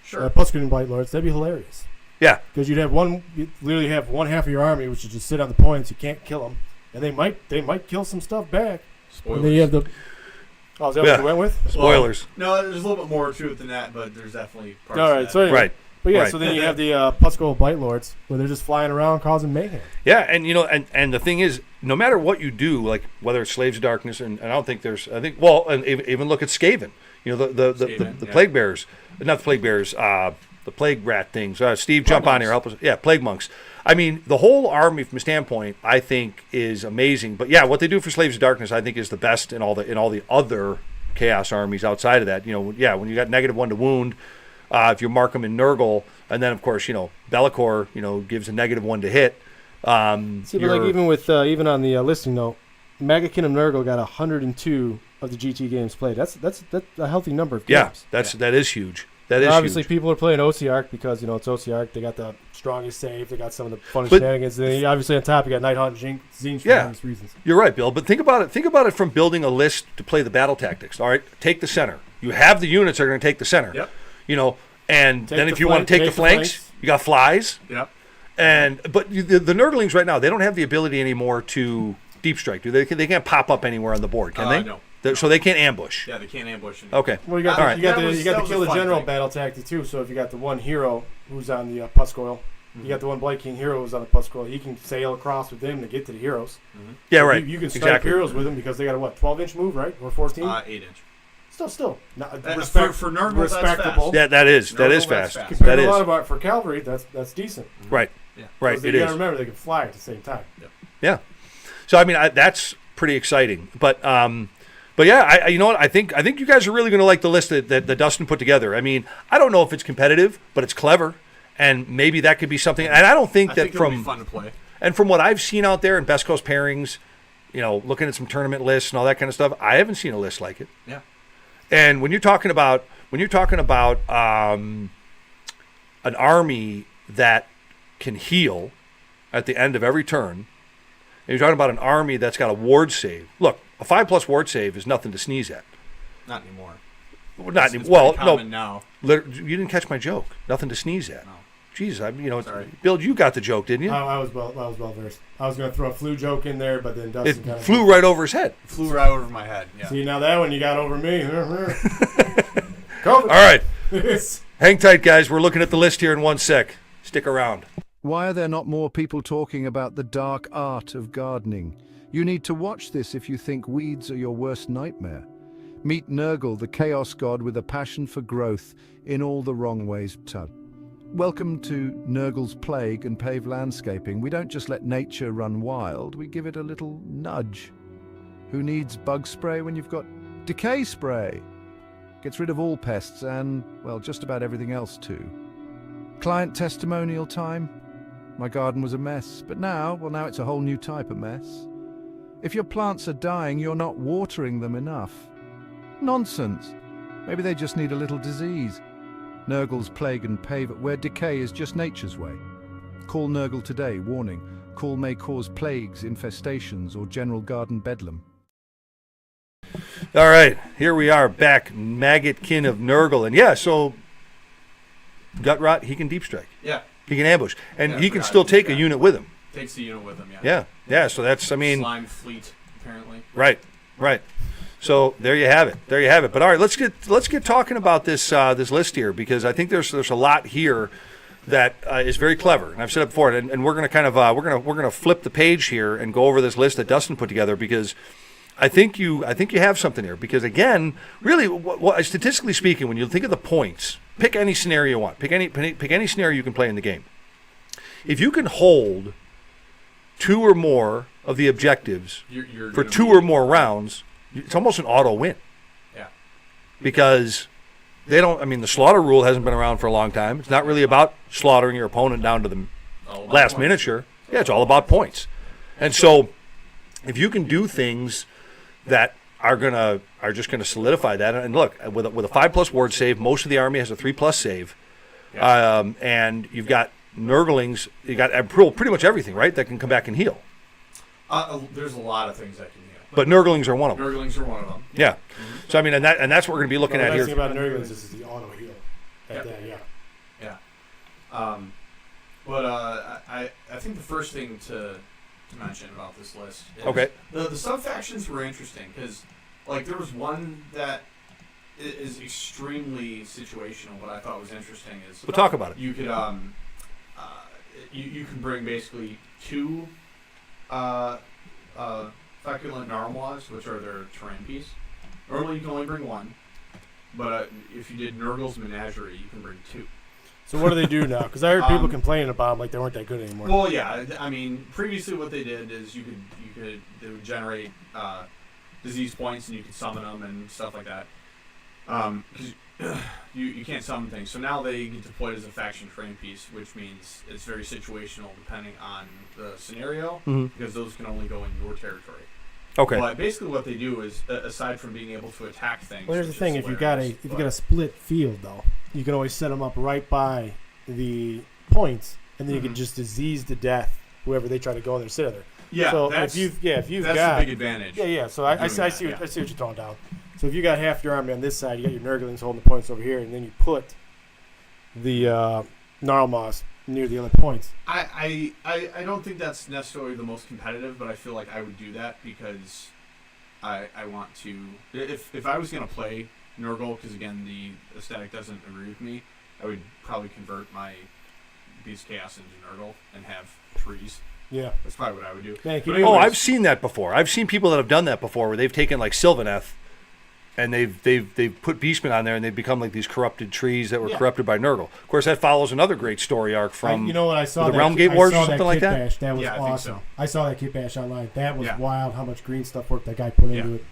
Puskrill Blight Lords, that'd be hilarious. Yeah. Because you'd literally have one half of your army, which would just sit on the points. You can't kill them, and they might kill some stuff back. Spoilers. And then you have the. Oh, is that what you went with? Spoilers. No, there's a little bit more to it than that, but there's definitely parts all right, of that. So anyway, right. But yeah, Right. so then you have the Pusco Blight Lords, where they're just flying around causing mayhem. Yeah, and you know, and the thing is, no matter what you do, like whether it's Slaves of Darkness, and I don't think and even look at Skaven. You know, the Plague Bearers, not the Plague Bearers, the Plague Rat things. Steve, jump on here, help us. Yeah, Plague Monks. I mean, the whole army from a standpoint, I think, is amazing. But yeah, what they do for Slaves of Darkness, I think, is the best in all the other Chaos armies outside of that. You know, yeah, when you got -1 to wound, if you mark them in Nurgle, and then of course, you know, Bellicor, you know, gives a -1 to hit. See, but like even with even on the listing note, MAGGOTKIN of Nurgle got 102 of the GT games played. That's a healthy number of games. Yeah, that is huge. That is obviously huge. People are playing OCARC because, you know, it's OCARC. They got the strongest save. They got some of the funnest shenanigans. Then obviously on top you got Nighthaunt and Zinch for obvious reasons. You're right, Bill. But think about it. Think about it from building a list to play the battle tactics. All right, take the center. You have the units that are going to take the center. Yep. You know, and then if you want to take the flanks, you got flies. Yep. But the Nurglings right now, they don't have the ability anymore to deep strike. Do they? They can't pop up anywhere on the board, can they? No. So they can't ambush. Yeah, they can't ambush. Okay. Well, you got All the, right. you got the kill the general thing. battle tactic too. So if you got the one hero who's on the Puscoil, you got the one Blight King hero who's on the Puscoil. You can sail across with them to get to the heroes. Yeah, So right. You can strike heroes with them because they got a 12-inch move, right, or 14? 8-inch. Still. Not, For Nurgle, that's respectable. fast. That is Nurgle, fast. that's Compared That to is a lot of our, for cavalry, that's decent. right. Yeah. Right. Because It you is. got to remember they can fly at the same time. Yep. Yeah. So I mean, that's pretty exciting. But yeah, you know what? I think you guys are really going to like the list that Dustin put together. I mean, I don't know if it's competitive, but it's clever, and maybe that could be something. And I don't think that it'll be fun to play. And from what I've seen out there in Best Coast pairings, you know, looking at some tournament lists and all that kind of stuff, I haven't seen a list like it. Yeah. And when you're talking about an army that can heal at the end of every turn, and you're talking about an army that's got a ward save. Look, a 5+ ward save is nothing to sneeze at. Not anymore. Not It's well, pretty no. common now. You didn't catch my joke. Nothing to sneeze at. No. Jeez, Sorry. Bill, you got the joke, didn't you? I was well versed. I was going to throw a flu joke in there, but then Dustin kind It of flew right over his head. Flew right over my head. Yeah. See, now that one you got over me. COVID. All right. Hang tight, guys. We're looking at the list here in 1 sec. Stick around. Why are there not more people talking about the dark art of gardening? You need to watch this if you think weeds are your worst nightmare. Meet Nurgle, the chaos god with a passion for growth in all the wrong ways. Welcome to Nurgle's Plague and Pave Landscaping. We don't just let nature run wild, we give it a little nudge. Who needs bug spray when you've got decay spray? Gets rid of all pests and, well, just about everything else too. Client testimonial time? My garden was a mess, but now it's a whole new type of mess. If your plants are dying, you're not watering them enough. Nonsense. Maybe they just need a little disease. Nurgle's Plague and Pave, where decay is just nature's way. Call Nurgle today, warning. Call may cause plagues, infestations, or general garden bedlam. All right, here we are back, MAGGOTKIN of Nurgle. And yeah, so Gut Rot, he can deep strike. Yeah. He can ambush. And Yeah, he I can forgot still to do take a that. unit with him. Takes the unit with him, yeah. Yeah, so that's, I mean... Slime fleet, apparently. Right. So there you have it. But all right, let's get talking about this this list here, because I think there's a lot here that is very clever, and I've said it before, and we're gonna kind of we're gonna flip the page here and go over this list that Dustin put together, because I think you have something here. Because again, really, statistically speaking, when you think of the points, pick any scenario you want, pick any scenario you can play in the game. If you can hold 2 or more of the objectives You're for gonna 2 or more rounds, it's almost an auto win. Yeah. Because they don't, I mean, the slaughter rule hasn't been around for a long time. It's not really about slaughtering your opponent down to the last miniature. Yeah, it's all about points. And so if you can do things that are just gonna solidify that, and look, with a 5+ ward save, most of the army has a 3+ save. Yeah. And you've got Nurglings, you got pretty much everything, right, that can come back and heal. There's a lot of things that can heal. But Nurglings are one of them. Nurglings are one of them. Yeah. So I mean, and that's what we're going to be looking at here. The nice thing about Nurglings is the auto heal. Yeah. But I think the first thing to mention about this list is the sub factions were interesting, because like there was one that is extremely situational. What I thought was interesting is We'll talk about it. You could you can bring basically 2 feculent narwhals, which are their terrain piece. Normally you can only bring 1, but if you did Nurgle's Menagerie, you can bring 2. So what do they do now? Because I heard people complaining about them like they weren't that good anymore. Well, yeah. I mean, previously what they did is they would generate disease points and you could summon them and stuff like that. Because you can't summon things. So now they get deployed as a faction terrain piece, which means it's very situational depending on the scenario, because those can only go in your territory. Okay. But basically what they do is, aside from being able to attack things... Well, here's the thing. If you got a split field, though, you can always set them up right by the points, and then you can just disease to death whoever they try to go in there, sit there. Yeah, so that's if you've that's got the big advantage. Yeah. So I see what you're throwing down. So if you got half your army on this side, you got your Nurglings holding the points over here, and then you put the Gnarlmoss near the other points. I don't think that's necessarily the most competitive, but I feel like I would do that because I want to. If I was going to play Nurgle, because again the aesthetic doesn't agree with me, I would probably convert my Beast Chaos into Nurgle and have trees. Yeah, that's probably what I would do. Oh, I've seen that before. I've seen people that have done that before, where they've taken like Sylvaneth, and they've put Beastmen on there, and they've become like these corrupted trees that were corrupted by Nurgle. Of course, that follows another great story arc from you know what I saw the Realm Gate Wars or something like that. Bash. That was awesome. So. I saw that kit bash online. That was wild. How much green stuff work that guy put into it.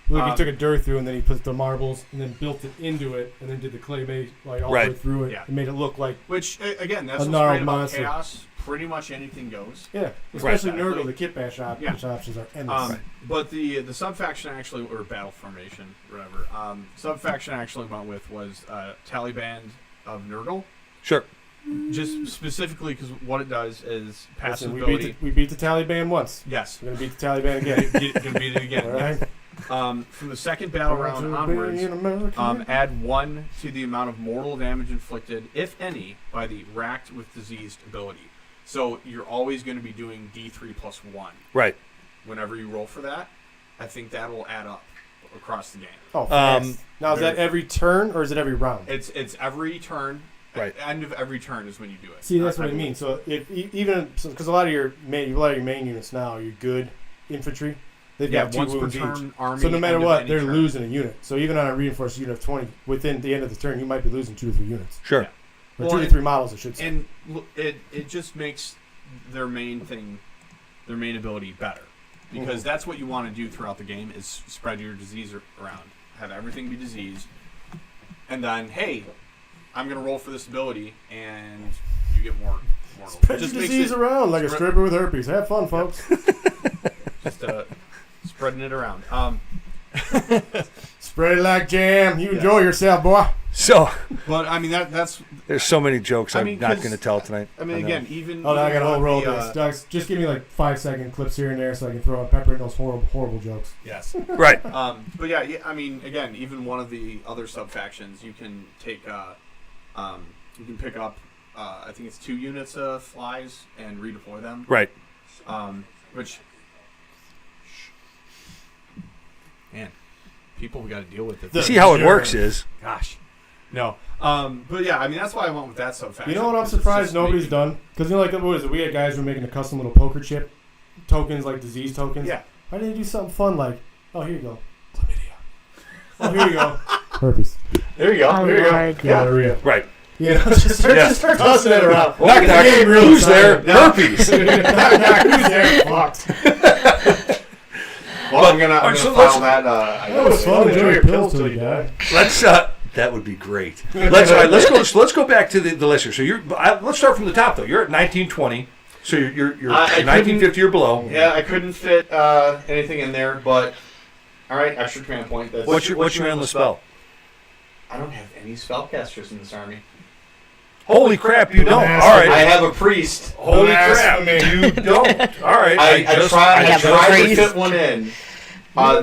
Look, he took a dirt through, and then he put the marbles, and then built it into it, and then did the clay base like all the way through it, and made it look like again, that's a what's great about monster. Chaos. Pretty much anything goes. Yeah, especially Nurgle. The kit bash options are endless. But the sub-faction actually, or battle formation, whatever, sub-faction actually went with was Taliban of Nurgle. Sure. Just specifically because what it does is passive Listen, ability. we beat the Taliban once. Yes. We're going to beat the Taliban again. Gonna beat it again. All right. From the second battle round onwards, add 1 to the amount of mortal damage inflicted, if any, by the racked with diseased ability. So you're always going to be doing D3 plus 1. Right. Whenever you roll for that, I think that'll add up across the game. Oh, now is that every turn or is it every round? It's every turn. Right. End of every turn is when you do it. See, that's what I mean. So because a lot of your main units now are your good infantry. They've got 2 wounds each. So no matter what, they're losing a unit. So even on a reinforced unit of 20, within the end of the turn, you might be losing 2 or 3 units. Sure. Or 2 to 3 models, I should say. And it just makes their main ability better, because that's what you want to do throughout the game is spread your disease around, have everything be diseased, and then hey, I'm gonna roll for this ability, and you get more. Spread your disease around like a stripper with herpes. Have fun, folks. Just spreading it around. Spread it like jam. You enjoy yourself, boy. So, but I mean that's. There's so many jokes I'm not going to tell tonight. I mean, again, even. Oh, now I got a whole roll of this. Just give me like 5-second clips here and there so I can throw a pepper in those horrible jokes. Yes. Right. But yeah, I mean, again, even one of the other sub factions, you can take. You can pick up. I think it's 2 units of flies and redeploy them. Right. Which. Man, people we got to deal with it. You see how it works is. Gosh. No. But yeah, I mean, that's why I went with that sub faction. You know what I'm surprised nobody's done? Because, you know, like, what is it? We had guys who were making a custom little poker chip tokens, like disease tokens. Yeah. Why didn't they do something fun like, oh, here you go. Chlamydia. Oh, here you go. Herpes. There you go. There you go. Gonorrhea. Right. You know, just start tossing it around. Knock, knock. Who's there? Herpes. Knock, knock. Who's there? Fucked. Well, I'm gonna file that. That was fun. Enjoy your pills till you die. Let's. That would be great. Let's go back to the listener. So let's start from the top though. You're at 1920. So you're 1950 or below. Yeah, I couldn't fit anything in there, but all right, extra command point. What's your endless spell? I don't have any spellcasters in this army. Holy crap, you don't. All right. I have a priest. Holy crap, you don't. All right. I tried to fit one in.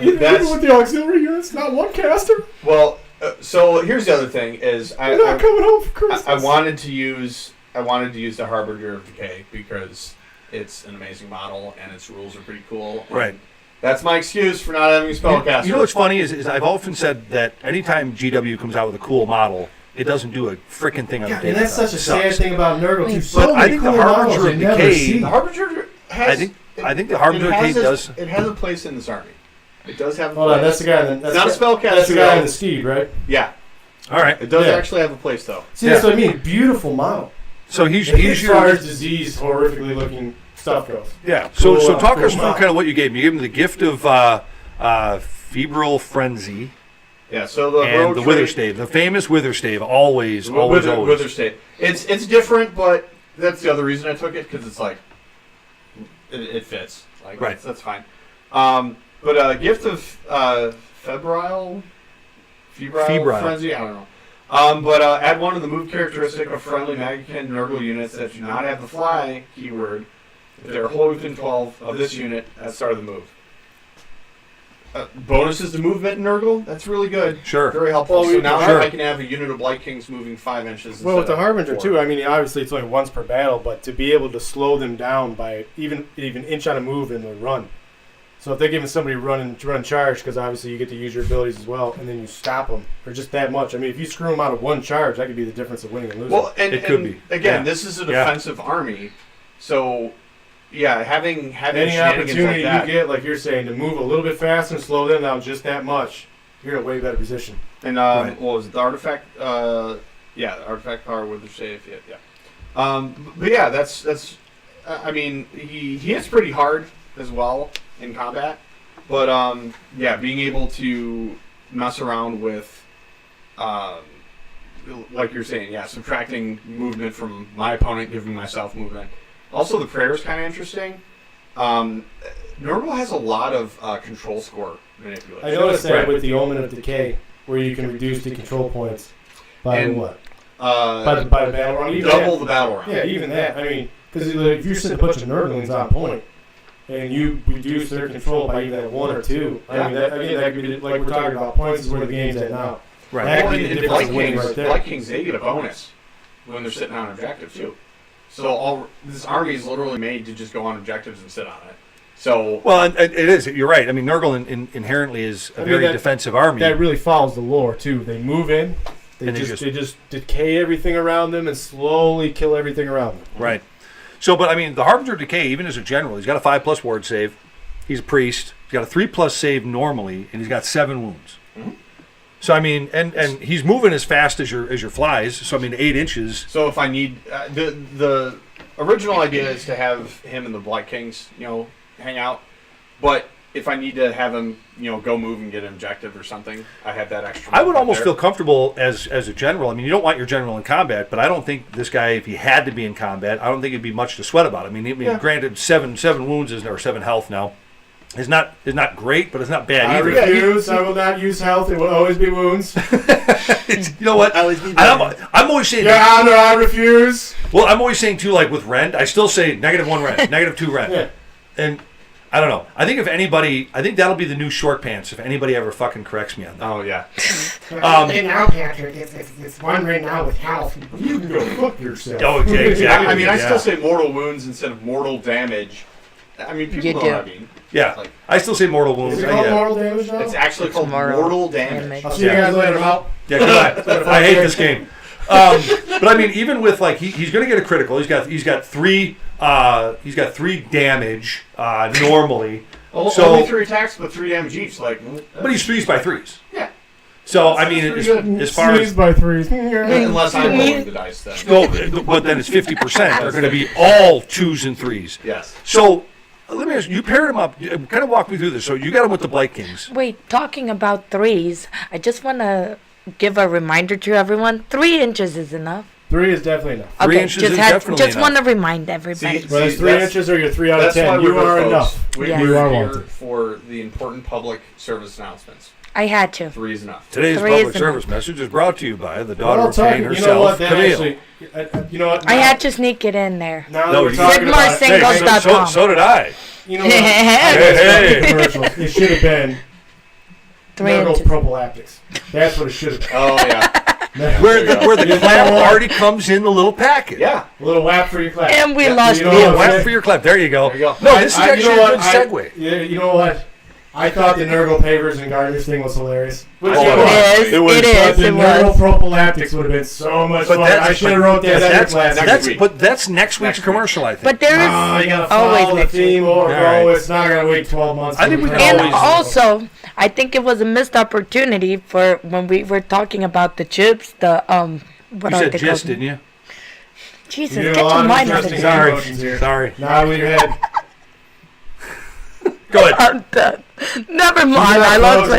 Even with the auxiliary units, not one caster? Well, so here's the other thing is You're not coming home for Christmas. I wanted to use the Harbinger of Decay because it's an amazing model and its rules are pretty cool. Right. That's my excuse for not having a spellcaster. You know what's funny is I've often said that anytime GW comes out with a cool model, it doesn't do a freaking thing on the And table. that's such a sad thing about Nurgle too. So But I many think cool the Harbinger models of you never Decay. see. The Harbinger has. I think the Harbinger Decay does. It has a place in this army. It does have a Hold place. on, that's the guy. It's not a spellcaster. That's the guy in the steed, right? Yeah. All right. It does Yeah. actually have a place, though. See, that's what I mean. Beautiful model. So he's As your. far as disease, horrifically looking stuff goes. Yeah. So Cool, talk cool us through model. kind of what you gave him. You gave him the gift of febrile frenzy Yeah, so the and road the trait- witherstave, the famous witherstave. Always. Witherstave. It's different, but that's the other reason I took it, because it's like it fits. Like Right. that's fine. But gift of febrile frenzy. I don't know. But add one of the move characteristic of friendly MAGGOTKIN Nurgle units that do not have the fly keyword if they're wholly within 12 of this unit at the start of the move. Bonuses to movement in Nurgle, that's really good. Sure. Very helpful. Well, So now sure. I can have a unit of Blight Kings moving 5 inches. Well, with the instead of Harbinger 4. too, I mean, obviously it's only once per battle, but to be able to slow them down by even inch on a move in the run. So if they're giving somebody run charge, because obviously you get to use your abilities as well, and then you stop them, or just that much. I mean, if you screw them out of one charge, that could be the difference of winning and losing. Well, It could be. Again, Yeah. this is a Yeah. defensive army, so yeah, having any shenanigans opportunity like that. you get, like you're saying, to move a little bit faster and slow them down just that much, you're in a way better position. And Right. what was it? The artifact? The artifact power with the save. Yeah. But yeah, that's. I mean, he hits pretty hard as well in combat, but yeah, being able to mess around with, like you're saying, yeah, subtracting movement from my opponent, giving myself movement. Also, the prayer is kind of interesting. Nurgle has a lot of control score manipulation. I noticed that with the Omen of Decay, where you can reduce the control points by And, what? By the battle round. Even double that. the battle round. Yeah, even that. I mean, because if you're sitting a bunch of Nurglings on point, and you reduce their control by even that 1 or 2, I mean, that could be, like we're talking about, points is where the game's at now. Right. That Well, could be the and difference Blight of winning Kings, right there. Blight Kings, they get a bonus when they're sitting on objective too. So this army is literally made to just go on objectives and sit on it. So Well, and it is. You're right. I mean, Nurgle inherently is a very defensive army. That really follows the lore too. They move in, And they just decay everything around them and slowly kill everything around them. Right. So, but I mean, the Harbinger of Decay, even as a general, he's got a 5+ ward save. He's a priest. He's got a 3+ save normally, and he's got 7 wounds. Mm-hmm. So I mean, and he's moving as fast as your flies. So I mean, 8 inches. So if I need the original idea is to have him and the Blight Kings, hang out. But if I need to have him, go move and get an objective or something, I have that extra. I would movement almost there. feel comfortable as a general. I mean, you don't want your general in combat, but I don't think this guy, if he had to be in combat, I don't think it'd be much to sweat about. I mean, granted, 7 wounds or 7 health now. Is not great, but it's not bad I either. refuse. I will not use health. It will always be wounds. You know what? I'm always saying. Your Honor, I refuse. Well, I'm always saying too, like with rend, I still say -1 rend, -2 rend. Yeah. And I don't know. I think I think that'll be the new short pants if anybody ever fucking corrects me on that. Oh yeah. And now, Patrick, it's one right now with health. You can go fuck yourself. Oh, exactly. I mean, I yeah. still say mortal wounds instead of mortal damage. I mean, people You know do. what I mean. Yeah, Like, I still say mortal wounds. Is it called Yeah. mortal damage now? it's actually called mortal damage. I'll see you guys later. I'm out. Yeah, goodbye. I hate this game. But I mean, even with like he's going to get a critical. He's got 3 damage normally. Only 3 attacks, but 3 damage each. Like, But he's 3s by 3s. yeah. So I mean, That's pretty as far as Threes by threes. Unless I'm rolling the dice, then. well, but then it's 50%. They're going to be all 2s and 3s. Yes. So let me ask you. You paired him up. Kind of walk me through this. So you got him with the Blight Kings. Wait, talking about 3s, I just want to give a reminder to everyone. 3 inches is enough. 3 is definitely enough. 3 Okay, inches just is had, definitely just enough. want to remind everybody. See, Whether it's 3 that's- inches or you're 3 out of That's why 10, we're you good, are folks. enough. We, Yeah. We're You are here wanted. for the important public service announcements. I had to. 3 is enough. Today's 3 public is service message is brought to you by the daughter Well, of Cain you know herself, what? That Camille. actually, you know what? I now- had to sneak it in there. Now that No, we're you- talking about it, Sigmarsingles.com. so did I. you know what? Hey. Commercials. It should have been 3 Nurgle inches. prophylactics. That's what it should have been. Oh, yeah. Where the clap already comes in the little packet. Yeah. A little whap for your clap. And we lost you know Yeah, what? whap for your clap. There you go. There you go. No, this is you actually know a good what? segue. Yeah, you know what? I thought the Nurgle pavers and gardeners thing was hilarious. It is. But the Nurgle prophylactics would have been so much fun. I should have wrote that. But that's next week's commercial, I think. But there is you gotta always follow the next theme week. or All right. it's not gonna wait 12 months. I think we can And always. also, I think it was a missed opportunity for when we were talking about the chips. The what You are said they gist, called? didn't you? Jesus, You get know, a lot your of mind out of interesting there. emotions here. Sorry. Now we had. Go ahead. I'm done. Never mind. I lost my.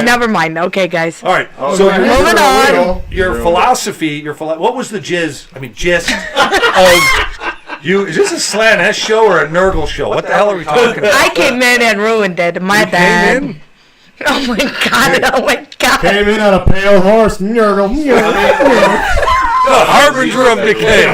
Never mind. Okay, guys. All right. Oh, So right. Moving on. your philosophy, what was the gist of you? Is this a Slan S show or a Nurgle show? What the hell are we talking about? I came in and ruined it. My bad. Came in? Oh my god. Oh my god. Came in on a pale horse. Nurgle. The harbinger of decay.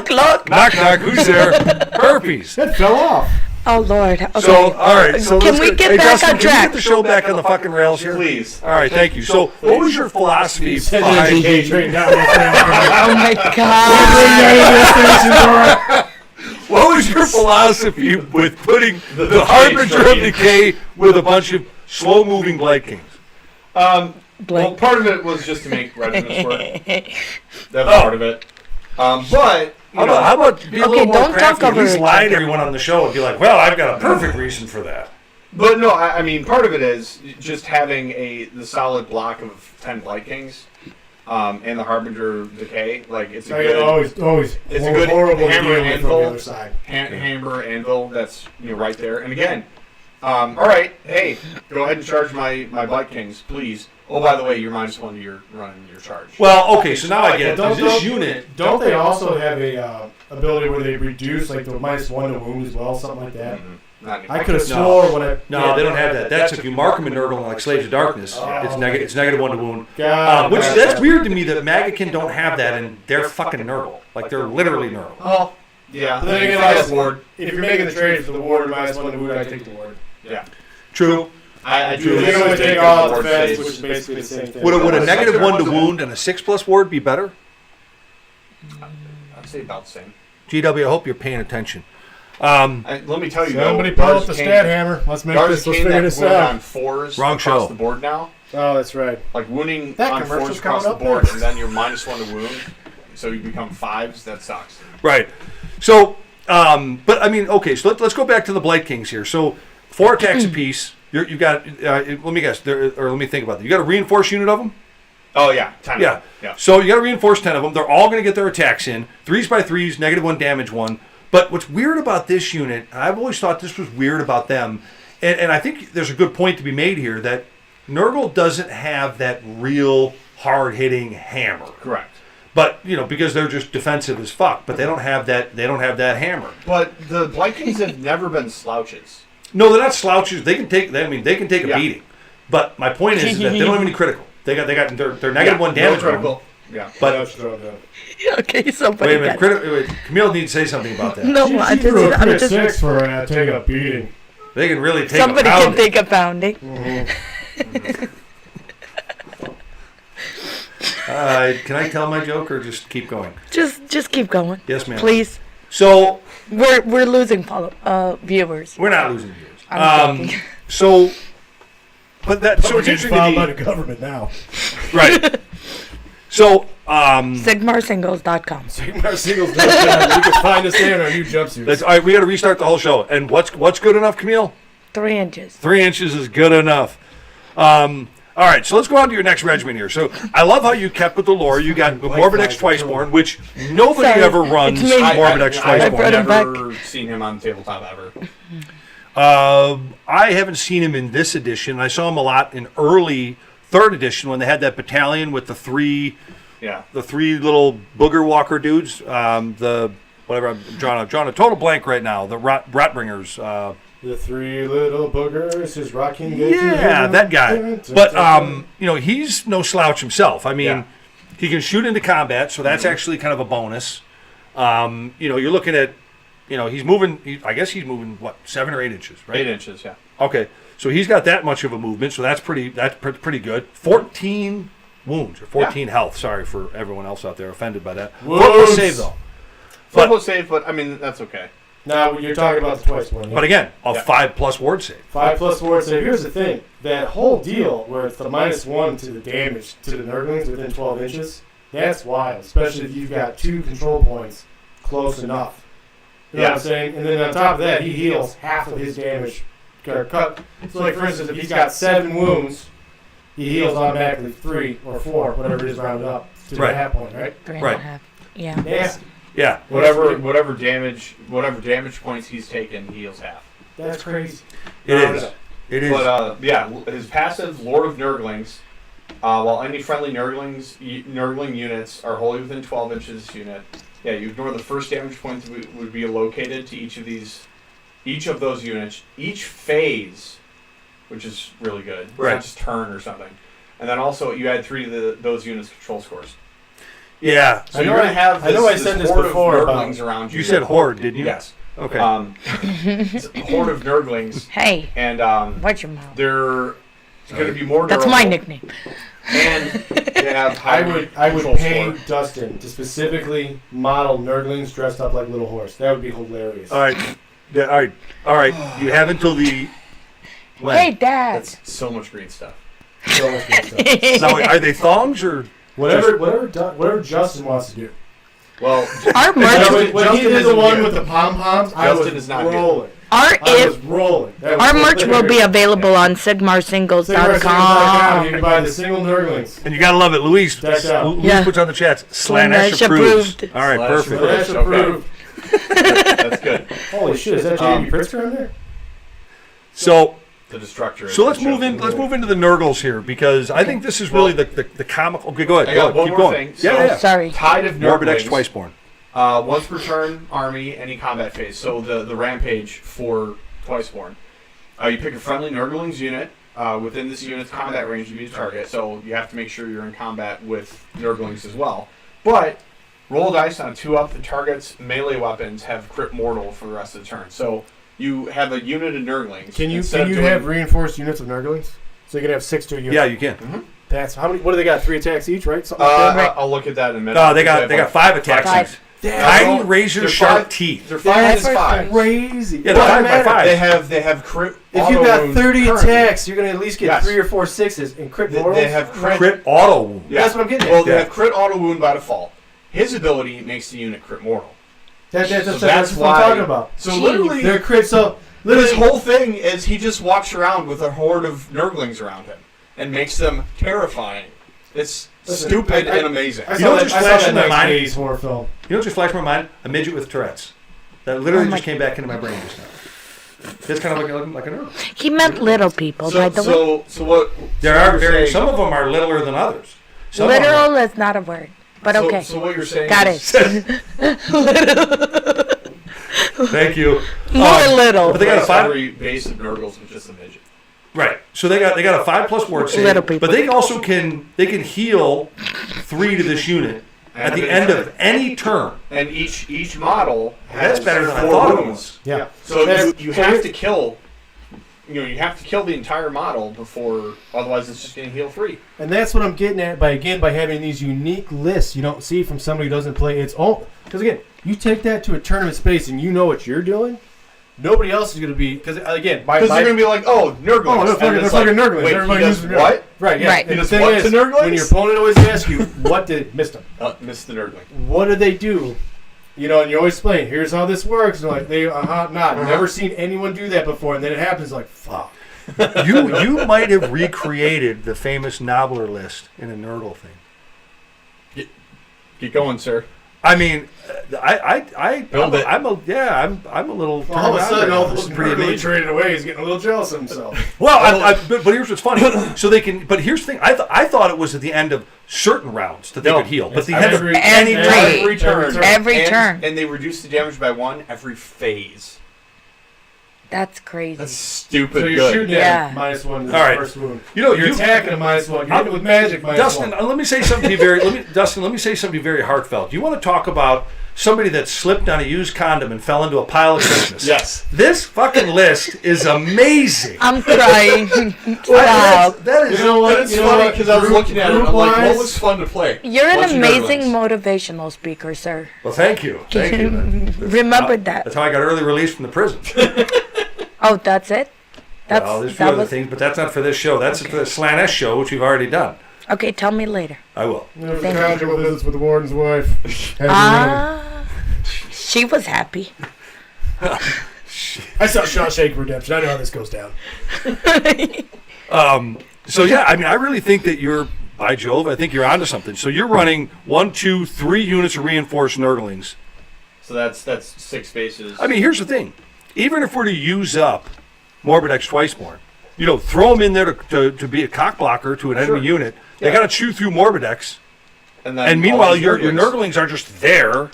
Look. Knock knock. Who's there? Herpes. That fell off. Oh Lord. Okay. So all right. So Can we get back Justin, on Can we track? get the show back on the fucking rails here? Please. All right. Thank you. So what was your philosophy behind? Oh my god. What was your philosophy with putting the harbinger of decay with a bunch of slow-moving Blight Kings? Well, part of it was just to make regiments work. That's part of it. But how about be a little more don't talk crafty? At over least each lie to other. everyone on the show and be like, "Well, I've got a perfect reason for that." But no, I mean, part of it is just having the solid block of 10 Blight Kings, and the Harbinger Decay. Like it's a good, always. It's a good horrible hammer deal and from the anvil. other side. Hammer anvil. That's right there. And again, all right, hey, go ahead and charge my Blight Kings, please. Oh, by the way, you're -1 to your running your charge. Well, okay, so now I get it. This unit. Don't they also have a ability where they reduce like the -1 to wound as well, something like that? Not anymore. I could have swore when I. No, they don't have that. That's if you mark them in Nurgle like Slaves of Darkness, it's -1 to wound. God, That's weird to me that MAGGOTKIN don't have that in their fucking Nurgle. Like they're literally Nurgle. Oh, yeah. But then again, if you're making the trade for the ward -1 to wound, I take the ward. Yeah. True. I do. You're going to take all the defense, which is basically the same thing. Would a -1 to wound and a 6+ ward be better? I'd say about the same. GW, I hope you're paying attention. Let me tell you, somebody though, pull up the stat hammer. Let's figure this out. On 4s Wrong across show. the board now. Oh, that's right. Like wounding That on 4s commercial's across coming the up board, next. and then you're -1 to wound, so you become 5s. That sucks. Right. So, but I mean, okay. So let's go back to the Blight Kings here. So 4 attacks apiece. You got. Let me guess. Or let me think about that. You got a reinforced unit of them. Oh yeah, 10. Yeah. So you got to reinforce 10 of them. They're all going to get their attacks in. 3s/3s, -1 damage 1. But what's weird about this unit, I've always thought this was weird about them, and I think there's a good point to be made here that Nurgle doesn't have that real hard-hitting hammer. Correct. But because they're just defensive as fuck. But they don't have that. They don't have that hammer. But the Blight Kings have never been slouches. No, they're not slouches. They can take. I mean, they can take a beating. But my point is that they don't have any critical. They're -1 damage. No critical. Yeah. But Okay, so wait a minute. Wait, Camille needs to say something about that. No, I'm just 6 for taking a beating. They can really take. somebody a can pounding. take a pounding. Can I tell my joke or just keep going? Just keep going. Yes, ma'am. Please. So We're losing viewers. we're not losing viewers. I'm joking. So, but that so it's interesting. Filed by the government now. Right. So, SigmarSingles.com. SigmarSingles.com. You can find us there in our new jumpsuits. all right, we got to restart the whole show. And what's good enough, Camille? 3 inches. 3 inches is good enough. All right, so let's go on to your next regiment here. So I love how you kept with the lore. You got Morbid X Twiceborn, which nobody Sorry, ever runs it's me. Morbid X I've Twiceborn. never seen him on tabletop ever. I haven't seen him in this edition. I saw him a lot in early 3rd edition when they had that battalion with the three little booger walker dudes. The whatever I'm drawing a total blank right now. The Rotbringers. The 3 little boogers, his rocking. Yeah, that guy. But he's no slouch himself. I mean, he can shoot into combat, so that's actually kind of a bonus. You're looking at, he's moving. I guess he's moving 7 or 8 inches, right? 8 inches, yeah. Okay, so he's got that much of a movement, so that's pretty good. 14 wounds or 14 health. Sorry for everyone else out there offended by that. 4+ save though. 4+ save, but I mean that's okay. Now you're talking about the twice one. But again, a 5+ ward save. 5+ ward save. Here's the thing: that whole deal where it's the -1 to the damage to the Nurglings within 12 inches. That's wild, especially if you've got 2 control points close enough. You know what I'm saying? And then on top of that, he heals half of his damage. Cut. So, like for instance, if he's got 7 wounds, he heals automatically 3 or 4, whatever it is, rounded up to the half point, right? 3.5. Yeah. Yeah. Whatever damage points he's taken, he heals half. That's crazy. It is. It is. But his passive, Lord of Nurglings. While any friendly Nurgling units are wholly within 12 inches of this unit, you ignore the first damage points would be allocated to each of those units, each phase, which is really good. It's not just turn or something. And then also you add 3 to those units' control scores. Yeah. So you're going to have this, I said this horde before of Nurglings around you. You said horde, didn't you? Yes. Okay. It's a horde of Nurglings. Hey. And watch your mouth. they're going to be more durable. That's my nickname. And they have I would pay Dustin to specifically model Nurglings dressed up like Little Horse. That would be hilarious. All right. All right. You have until the. When? Hey, Dad. That's so much green stuff. So much good stuff. Now, are they thongs or whatever Justin wants to do? Well, our merch. When he did the one with the pom poms, I was rolling. Our merch will be available on SigmarSingles.com. You can buy the single Nurglings. And you gotta love it, Luis. Luis puts on the chats. Slash approved. All right, perfect. Slash approved. That's good. Holy shit! Is that JB Pritzker on there? So. The Destructor. So let's move in. Let's move into the Nurgles here because I think this is really the comical. Okay, go ahead. Keep going. So, sorry. Tide of Morbid X Nurglings. Twiceborn. Once per turn, army, any combat phase. So the rampage for Twiceborn. You pick a friendly Nurglings unit within this unit's combat range to be a target. So you have to make sure you're in combat with Nurglings as well. But roll dice on a 2-up. The target's melee weapons have crit mortal for the rest of the turn. So you have a unit of Nurglings. Can you have reinforced units of Nurglings? So you can have 6 to a unit. Yeah, you can. Mm-hmm. That's how many? What do they got? 3 attacks each, right? I'll look at that in a minute. No, they got 5 attacks each. Tiny razor sharp teeth. They're 5 crazy. Yeah, they're 5 by 5. They have crit. If you've got 30 attacks, you're going to at least get 3 or 4 6s and crit mortals. They have crit auto wound. Yeah. That's what I'm getting at. Well, they have crit auto wound by default. His ability makes the unit crit mortal. That's what I'm talking about. So literally, they're crit. So his whole thing is he just walks around with a horde of Nurglings around him and makes them terrifying. It's stupid and amazing. You know what just flashed in my mind? 80s horror film. You know what just flashed in my mind? A midget with Tourette's. That literally just came back into my brain just now. It's kind of like a Nurgle. He meant little people, by the way. So what? There are some of them are littler than others. Literal is not a word, but okay. So what you're saying? Got is, it. Thank you. More little. But they got a 5. Every base of Nurgles was just a midget. Right. So they got a 5+ ward save. Little people. But they also can heal 3 to this unit at the end of any turn. And each model has That's better than I 4 thought it wounds. was. Yeah. So you have to kill. You have to kill the entire model before, otherwise it's just going to heal 3. And that's what I'm getting at by having these unique lists you don't see from somebody who doesn't play its own. Because again, you take that to a tournament space and you know what you're doing. Nobody else is going to be, because again, they're going to be like, oh, Nurglings. Oh, they're fucking Nurglings. Wait, Everybody he does uses what? Right, yeah. Right. And He the does thing what is, to Nurglings? when your opponent always asks you, what did missed them? Missed the Nurgling. What did they do? You know, and you always explain, here's how this works. And like, never seen anyone do that before. And then it happens, like, fuck. You might have recreated the famous Nobbler list in a Nurgle thing. Get going, sir. I mean, I'm a little. All of a sudden, all this those is pretty really amazing. traded away. He's getting a little jealous of himself. Well, but here's what's funny. So they can. But here's the thing. I thought it was at the end of certain rounds that they could heal, but the end of every turn. Every turn. And they reduce the damage by 1 every phase. That's crazy. That's stupid. So you're good. shooting at -1 in the first wound. You're attacking a -1. You're hitting with magic -1. Dustin, let me say something to you very heartfelt. You want to talk about somebody that slipped on a used condom and fell into a pile of Christmas. Yes. This fucking list is amazing. I'm crying. Wow. Wow. That is. You know what? It's funny because I was looking at it. I'm like, what was fun to play? You're an Bunch of amazing Nurglings. motivational speaker, sir. Well, thank you. Thank you. Remember that. That's how I got early release from the prison. Oh, that's it? Well, there's a few other things, but that's not for this show. That's for the Slant S show, which we've already done. Okay, tell me later. I will. There was a conjugal visits with the warden's wife. She was happy. I saw Shawshank Redemption. I know how this goes down. So yeah, I mean, I really think that you're, by Jove, I think you're onto something. So you're running 1, 2, 3 units of reinforced Nurglings. So that's 6 bases. I mean, here's the thing. Even if we're to use up Morbid X twice more, throw them in there to be a cock blocker to an enemy unit. They got to chew through Morbid X. And meanwhile, your Nurglings are just there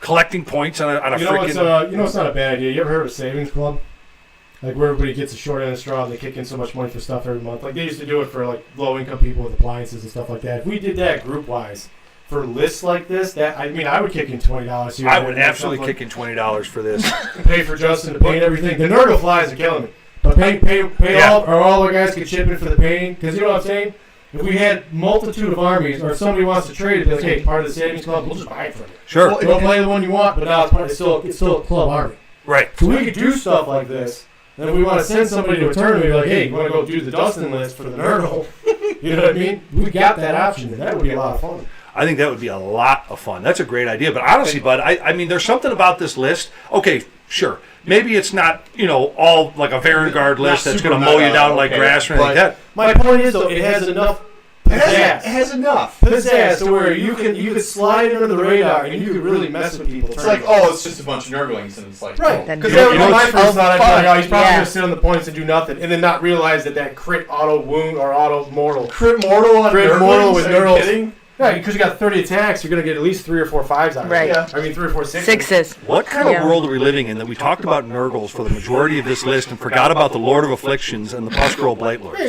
collecting points on a freaking... You know it's not a bad idea. You ever heard of a savings club? Like where everybody gets a short end of straw and they kick in so much money for stuff every month. Like they used to do it for like low income people with appliances and stuff like that. If we did that group wise for lists like this, I would kick in $20 here. I would absolutely kick in $20 for this. Pay for Justin to paint everything. The Nurgle flies are killing me. But pay all our guys could chip in for the painting. Because you know what I'm saying? If we had multitude of armies, or if somebody wants to trade it, they're like, hey, part of the savings club, we'll just buy it from you. Sure. Well, don't play the one you want, but now it's still a club army. Right. So we could do stuff like this. And if we want to send somebody to a tournament, be like, hey, you want to go do the Dustin list for the Nurgle? You know what I mean? We got that option, and that would be a lot of fun. I think that would be a lot of fun. That's a great idea. But honestly, Bud, I mean, there's something about this list. Okay, sure. Maybe it's not, all like a Vanguard list that's going to mow you down like grass or anything like that. My point is, though, it has enough pizzazz. It has enough pizzazz to where you can slide it under the radar and you can really mess with people. It's like, oh, it's just a bunch of Nurglings, and it's like, right? Because that was my first thought. I'd be like, oh, he's probably going to sit on the points and do nothing, and then not realize that crit auto wound or auto mortal, crit mortal with Nurgles. Yeah, because you got 30 attacks, you're going to get at least 3 or 4 5s out of it. Right. Yeah. I mean, 3 or 4 6s. Sixes. What kind of world are we living in that we talked about Nurgles for the majority of this list and forgot about the Lord of Afflictions and the Puscroll Blight Lords?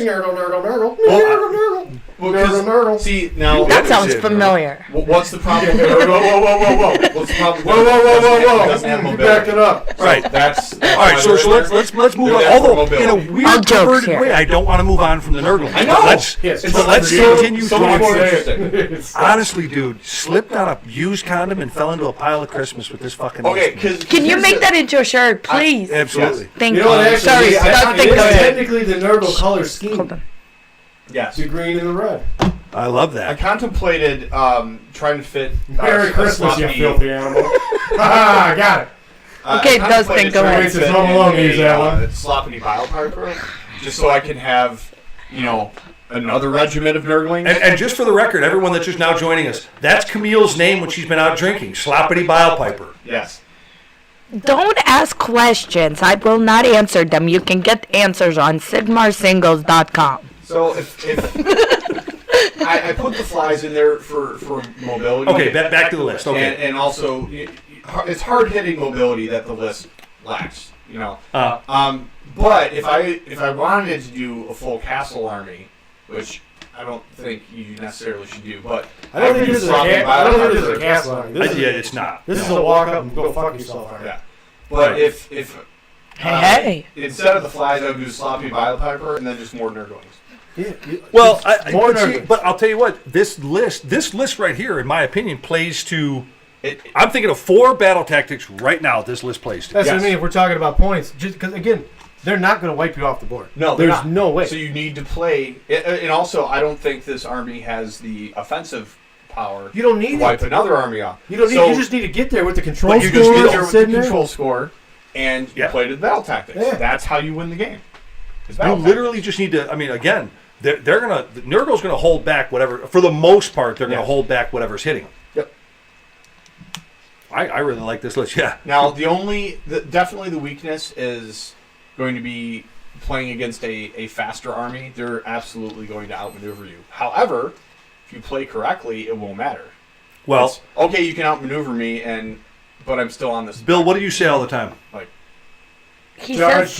Nurgle. See, now... That sounds familiar. What's the problem? Whoa. What's the problem? Whoa. It doesn't have mobility. Back it up. Right. That's all right, so let's move on. Although, in a weird, perverted way, I don't want to move on from the Nurgle. I know. Let's continue talking. Honestly, dude, slipped on a used condom and fell into a pile of Christmas with this fucking list. Can you make that into a shirt, please? Absolutely. Thank you. Know what, Sorry, technically the Nurgle color scheme. Yes. The green and the red. I love that. I contemplated trying to fit... Merry Christmas, you filthy animal. I got it. Okay, Dustin, go ahead. It's Home Alone use that one. Sloppity Bile Piper, just so I can have, another regiment of Nurglings. And just for the record, everyone that's just now joining us, that's Camille's name when she's been out drinking. Sloppity Bile Piper. Yes. Don't ask questions. I will not answer them. You can get answers on SigmarSingles.com. So if I put the flies in there for mobility. Okay, back to the list. Okay. And also, it's hard-hitting mobility that the list lacks, But if I wanted to do a full castle army, which I don't think you necessarily should do, but I don't think this is a castle army. Yeah, it's not. This is a walk up and go fuck yourself army. Yeah. But if hey, instead of the flies, I would do sloppy bile piper and then just more Nurglings. Yeah, well, but I'll tell you what, this list right here, in my opinion, plays to. I'm thinking of 4 battle tactics right now. This list plays to. That's what I mean. If we're talking about points, just because again, they're not going to wipe you off the board. No, there's no way. So you need to play, and also I don't think this army has the offensive power. You don't need to wipe another army off. You don't need. You just need to get there with the control score. You just get there with the control score, and you play to the battle tactics. Yeah. That's how you win the game. You literally just need to. I mean, again. Nurgle's gonna hold back whatever. For the most part, they're gonna hold back whatever's hitting them. Yep. I really like this list. Yeah. Now definitely the weakness is going to be playing against a faster army. They're absolutely going to outmaneuver you. However, if you play correctly, it won't matter. Well, okay, you can outmaneuver me, but I'm still on this. Bill, what do you say all the time? Like. Charge,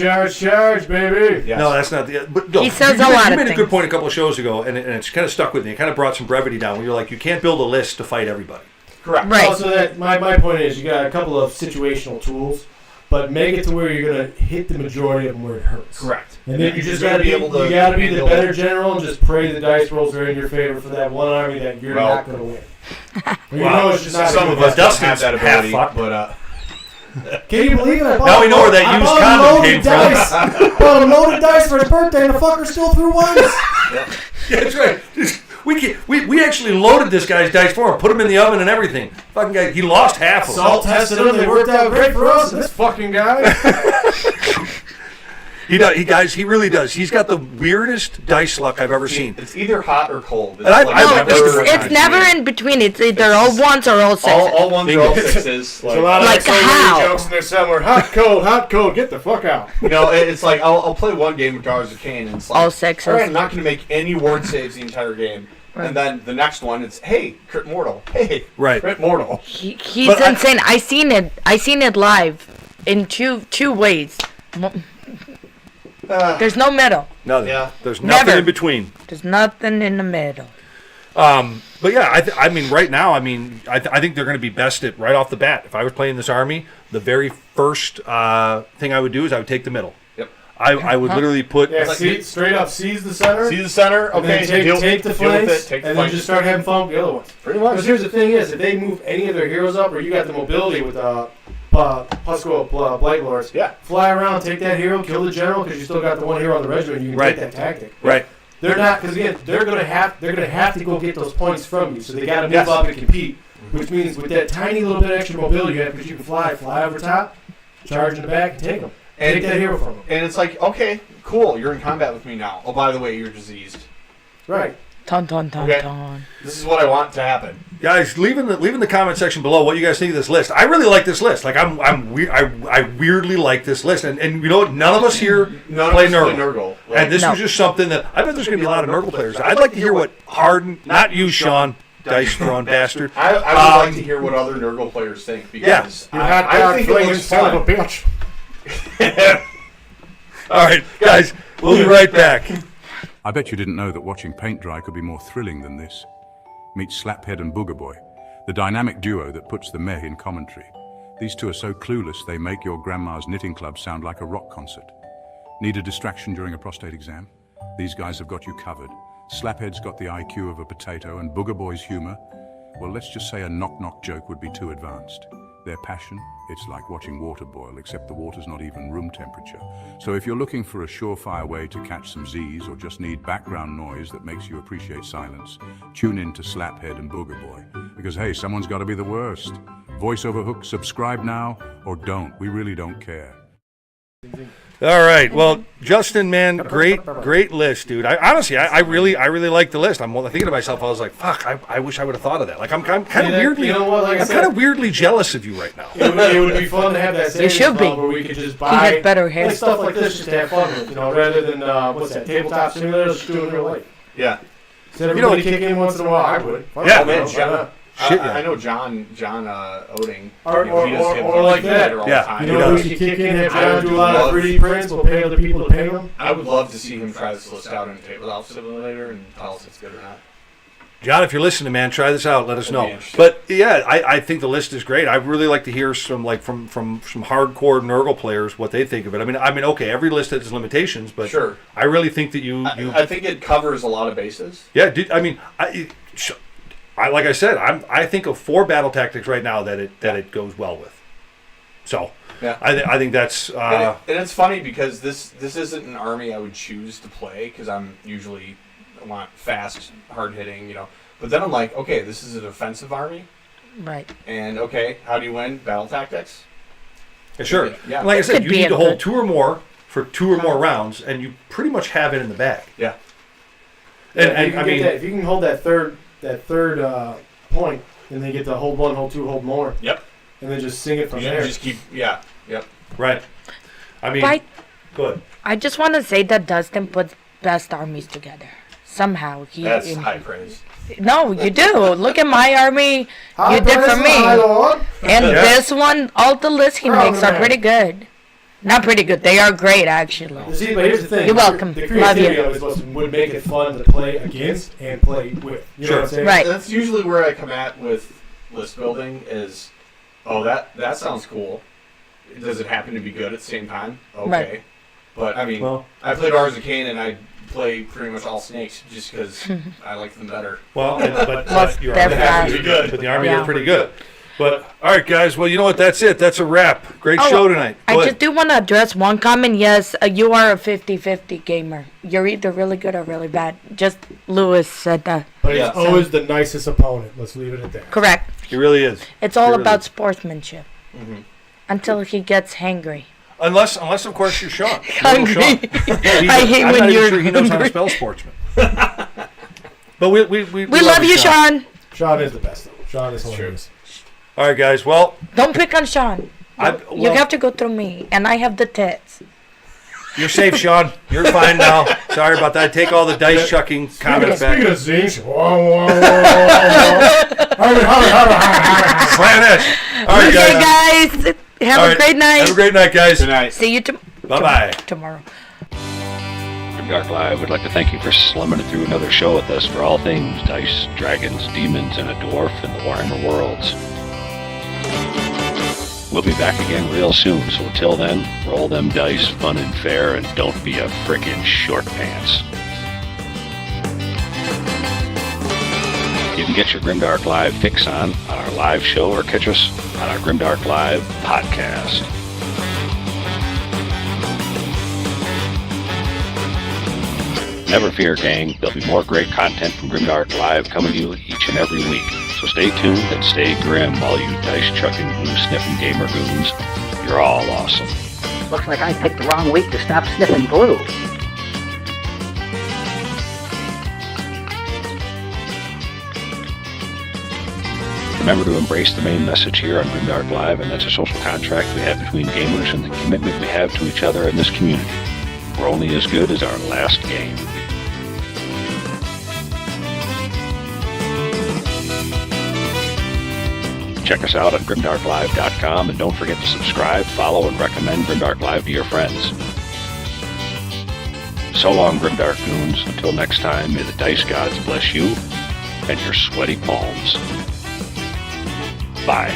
baby! Yes. No, that's not the. But no, he says a lot of things. You made a good point a couple of shows ago, and it's kind of stuck with me. It kind of brought some brevity down. When you're like, you can't build a list to fight everybody. Correct. Right. Also, that my point is, you got a couple of situational tools, but make it to where you're gonna hit the majority of them where it hurts. Correct. And then you just gotta be able to. You gotta be the better general and just pray the dice rolls are in your favor for that one army that you're not gonna win. You know, it's just not some of us don't have that ability, fucked. but can you believe it? Now we know where that used condom came from. I bought him loaded dice for his birthday, and the fucker still threw ones. Yeah, that's right. We actually loaded this guy's dice for him, put him in the oven and everything. Fucking guy, he lost half of them. Salt tested them; they worked out great for us. This fucking guy. He does. He really does. He's got the weirdest dice luck I've ever seen. it's either hot or cold. It's, it's never in between. It's either all ones or all sixes. All ones or all sixes. There's a lot of jokes in there somewhere. Hot, cold, get the fuck out. You know, it's like I'll play one game of Daughters of Cain, and it's like, all sixes. all right, I'm not going to make any ward saves the entire game. Right. And then the next one, it's hey, crit mortal. Hey, right, crit mortal. He's insane. I seen it live in two ways. There's no middle. Nothing. Yeah. There's nothing in between. There's nothing in the middle. But yeah, I mean, right now, I think they're going to be bested right off the bat. If I was playing this army, the very first thing I would do is I would take the middle. Yep. I would literally put straight up seize the center. Seize the center. Okay. Take the flanks, and then just start having fun with the other ones. Pretty much. Because here's the thing: is if they move any of their heroes up, or you got the mobility with Pusco Blight Lords, fly around, take that hero, kill the general, because you still got the one hero on the regiment. You can take that tactic. Right. They're not, because again, they're gonna have to go get those points from you. So they got to move up and compete, which means with that tiny little bit of extra mobility you have, because you can fly over top, charge in the back, and take them. Take that hero from them. And it's like, okay, cool, you're in combat with me now. Oh, by the way, you're diseased. Right. Ton. This is what I want to happen. Guys, leave in the comment section below what you guys think of this list. I really like this list. Like I weirdly like this list, and you know what? None of us here play Nurgle. Right? And this was just something that I bet there's going to be a lot of Nurgle players. I'd like to hear what Harden, not you, Sean, dice throwing bastard. I would like to hear what other Nurgle players think, because I think it looks fun. Son of a bitch. All right, guys, we'll be right back. I bet you didn't know that watching paint dry could be more thrilling than this. Meet Slaphead and Booger Boy, the dynamic duo that puts the meh in commentary. These two are so clueless they make your grandma's knitting club sound like a rock concert. Need a distraction during a prostate exam? These guys have got you covered. Slaphead's got the IQ of a potato, and Booger Boy's humor, well, let's just say a knock-knock joke would be too advanced. Their passion, it's like watching water boil, except the water's not even room temperature. So if you're looking for a surefire way to catch some Z's, or just need background noise that makes you appreciate silence, tune in to Slaphead and Booger Boy. Because hey, someone's got to be the worst. Voiceover hook, subscribe now, or don't. We really don't care. All right. Well, Justin, man, great list, dude. I really like the list. I'm thinking to myself, I was like, fuck, I wish I would have thought of that. Like, I'm kind of weirdly, I'm kind of weirdly jealous of you right now. It would be fun to have that savings club where we could just buy he had better hair. stuff like this just to have fun with, rather than what's that, tabletop simulator, just do it in real life. Yeah. Instead of everybody kick in once in a while, I would. Yeah, oh, man, John. I know John Oding. Or like that. Yeah. We could kick in, have John do a lot of 3D prints, we'll pay other people to paint them. I would love to see him try this list out in a tabletop simulator and tell us if it's good or not. John, if you're listening, man, try this out. Let us know. But yeah, I think the list is great. I really like to hear some from hardcore Nurgle players what they think of it. I mean, okay, every list has limitations, but sure. I really think that I think it covers a lot of bases. Yeah, like I said, I think of 4 battle tactics right now that it goes well with. So yeah, I think that's and it's funny because this isn't an army I would choose to play because I'm usually want fast, hard hitting, But then I'm like, okay, this is a defensive army, right? And okay, how do you win? Battle tactics. Yeah, sure. Yeah. And like I said, you need to hold 2 or more for 2 or more rounds, and you pretty much have it in the bag. Yeah. And if you can hold that third point, and then get to hold 1, hold 2, hold more. Yep. And then just sing it from there. Just keep, yep. Right. I mean, good. I just want to say that Dustin puts best armies together. Somehow that's high praise. No, you do. Look at my army you did for me. And this one, all the lists he makes are pretty good. Not pretty good. They are great, actually. See, but here's the thing. You're welcome. The creativity of it would make it fun to play against and play with. You know what I'm saying? Right. That's usually where I come at with list building is, oh, that sounds cool. Does it happen to be good at the same time? Okay. Right. But, I mean, Well- I played Ars Arcane and I play pretty much all snakes just because I like them better. Well, but your they're army fast. is pretty good. But the army Yeah. is pretty good. But all right, guys. Well, you know what? That's it. That's a wrap. Great show tonight. Go I ahead. just do want to address one comment. Yes, you are a 50-50 gamer. You're either really good or really bad. Just Lewis said that. But he's always the nicest opponent. Let's leave it at that. Correct. He really is. It's all He really about is. sportsmanship. Mm-hmm. Until he gets hangry. Unless of course you're Sean. Hungry. Sean. I hate I'm when not you're even sure he knows how to hungry. spell sportsman. But we love you, Sean. Sean is the best, though. Sean is hilarious. All right, guys. Well, Don't pick on Sean. You have to go through me, and I have the tits. you're safe, Sean. You're fine now. Sorry about that. Take all the dice chucking comments back. Speaking of Zinch, Planet. All right, Okay, guys. guys. Have All a right. great night. Have a great night, guys. Good night. See you Bye-bye. tomorrow. Grimdark Live would like to thank you for slumming it through another show with us for all things dice, dragons, demons, and a dwarf in the Warhammer worlds. We'll be back again real soon, so until then, roll them dice, fun and fair, and don't be a frickin' short pants. You can get your Grimdark Live fix on our live show or catch us on our Grimdark Live podcast. Never fear, gang. There'll be more great content from Grimdark Live coming to you each and every week. So stay tuned and stay grim, all you dice-chucking, glue-sniffing gamer goons. You're all awesome. Looks like I picked the wrong week to stop sniffing glue. Remember to embrace the main message here on Grimdark Live, and that's a social contract we have between gamers and the commitment we have to each other in this community. We're only as good as our last game. Check us out on grimdarklive.com, and don't forget to subscribe, follow, and recommend Grimdark Live to your friends. So long, Grimdark Goons. Until next time, may the dice gods bless you and your sweaty palms. Bye.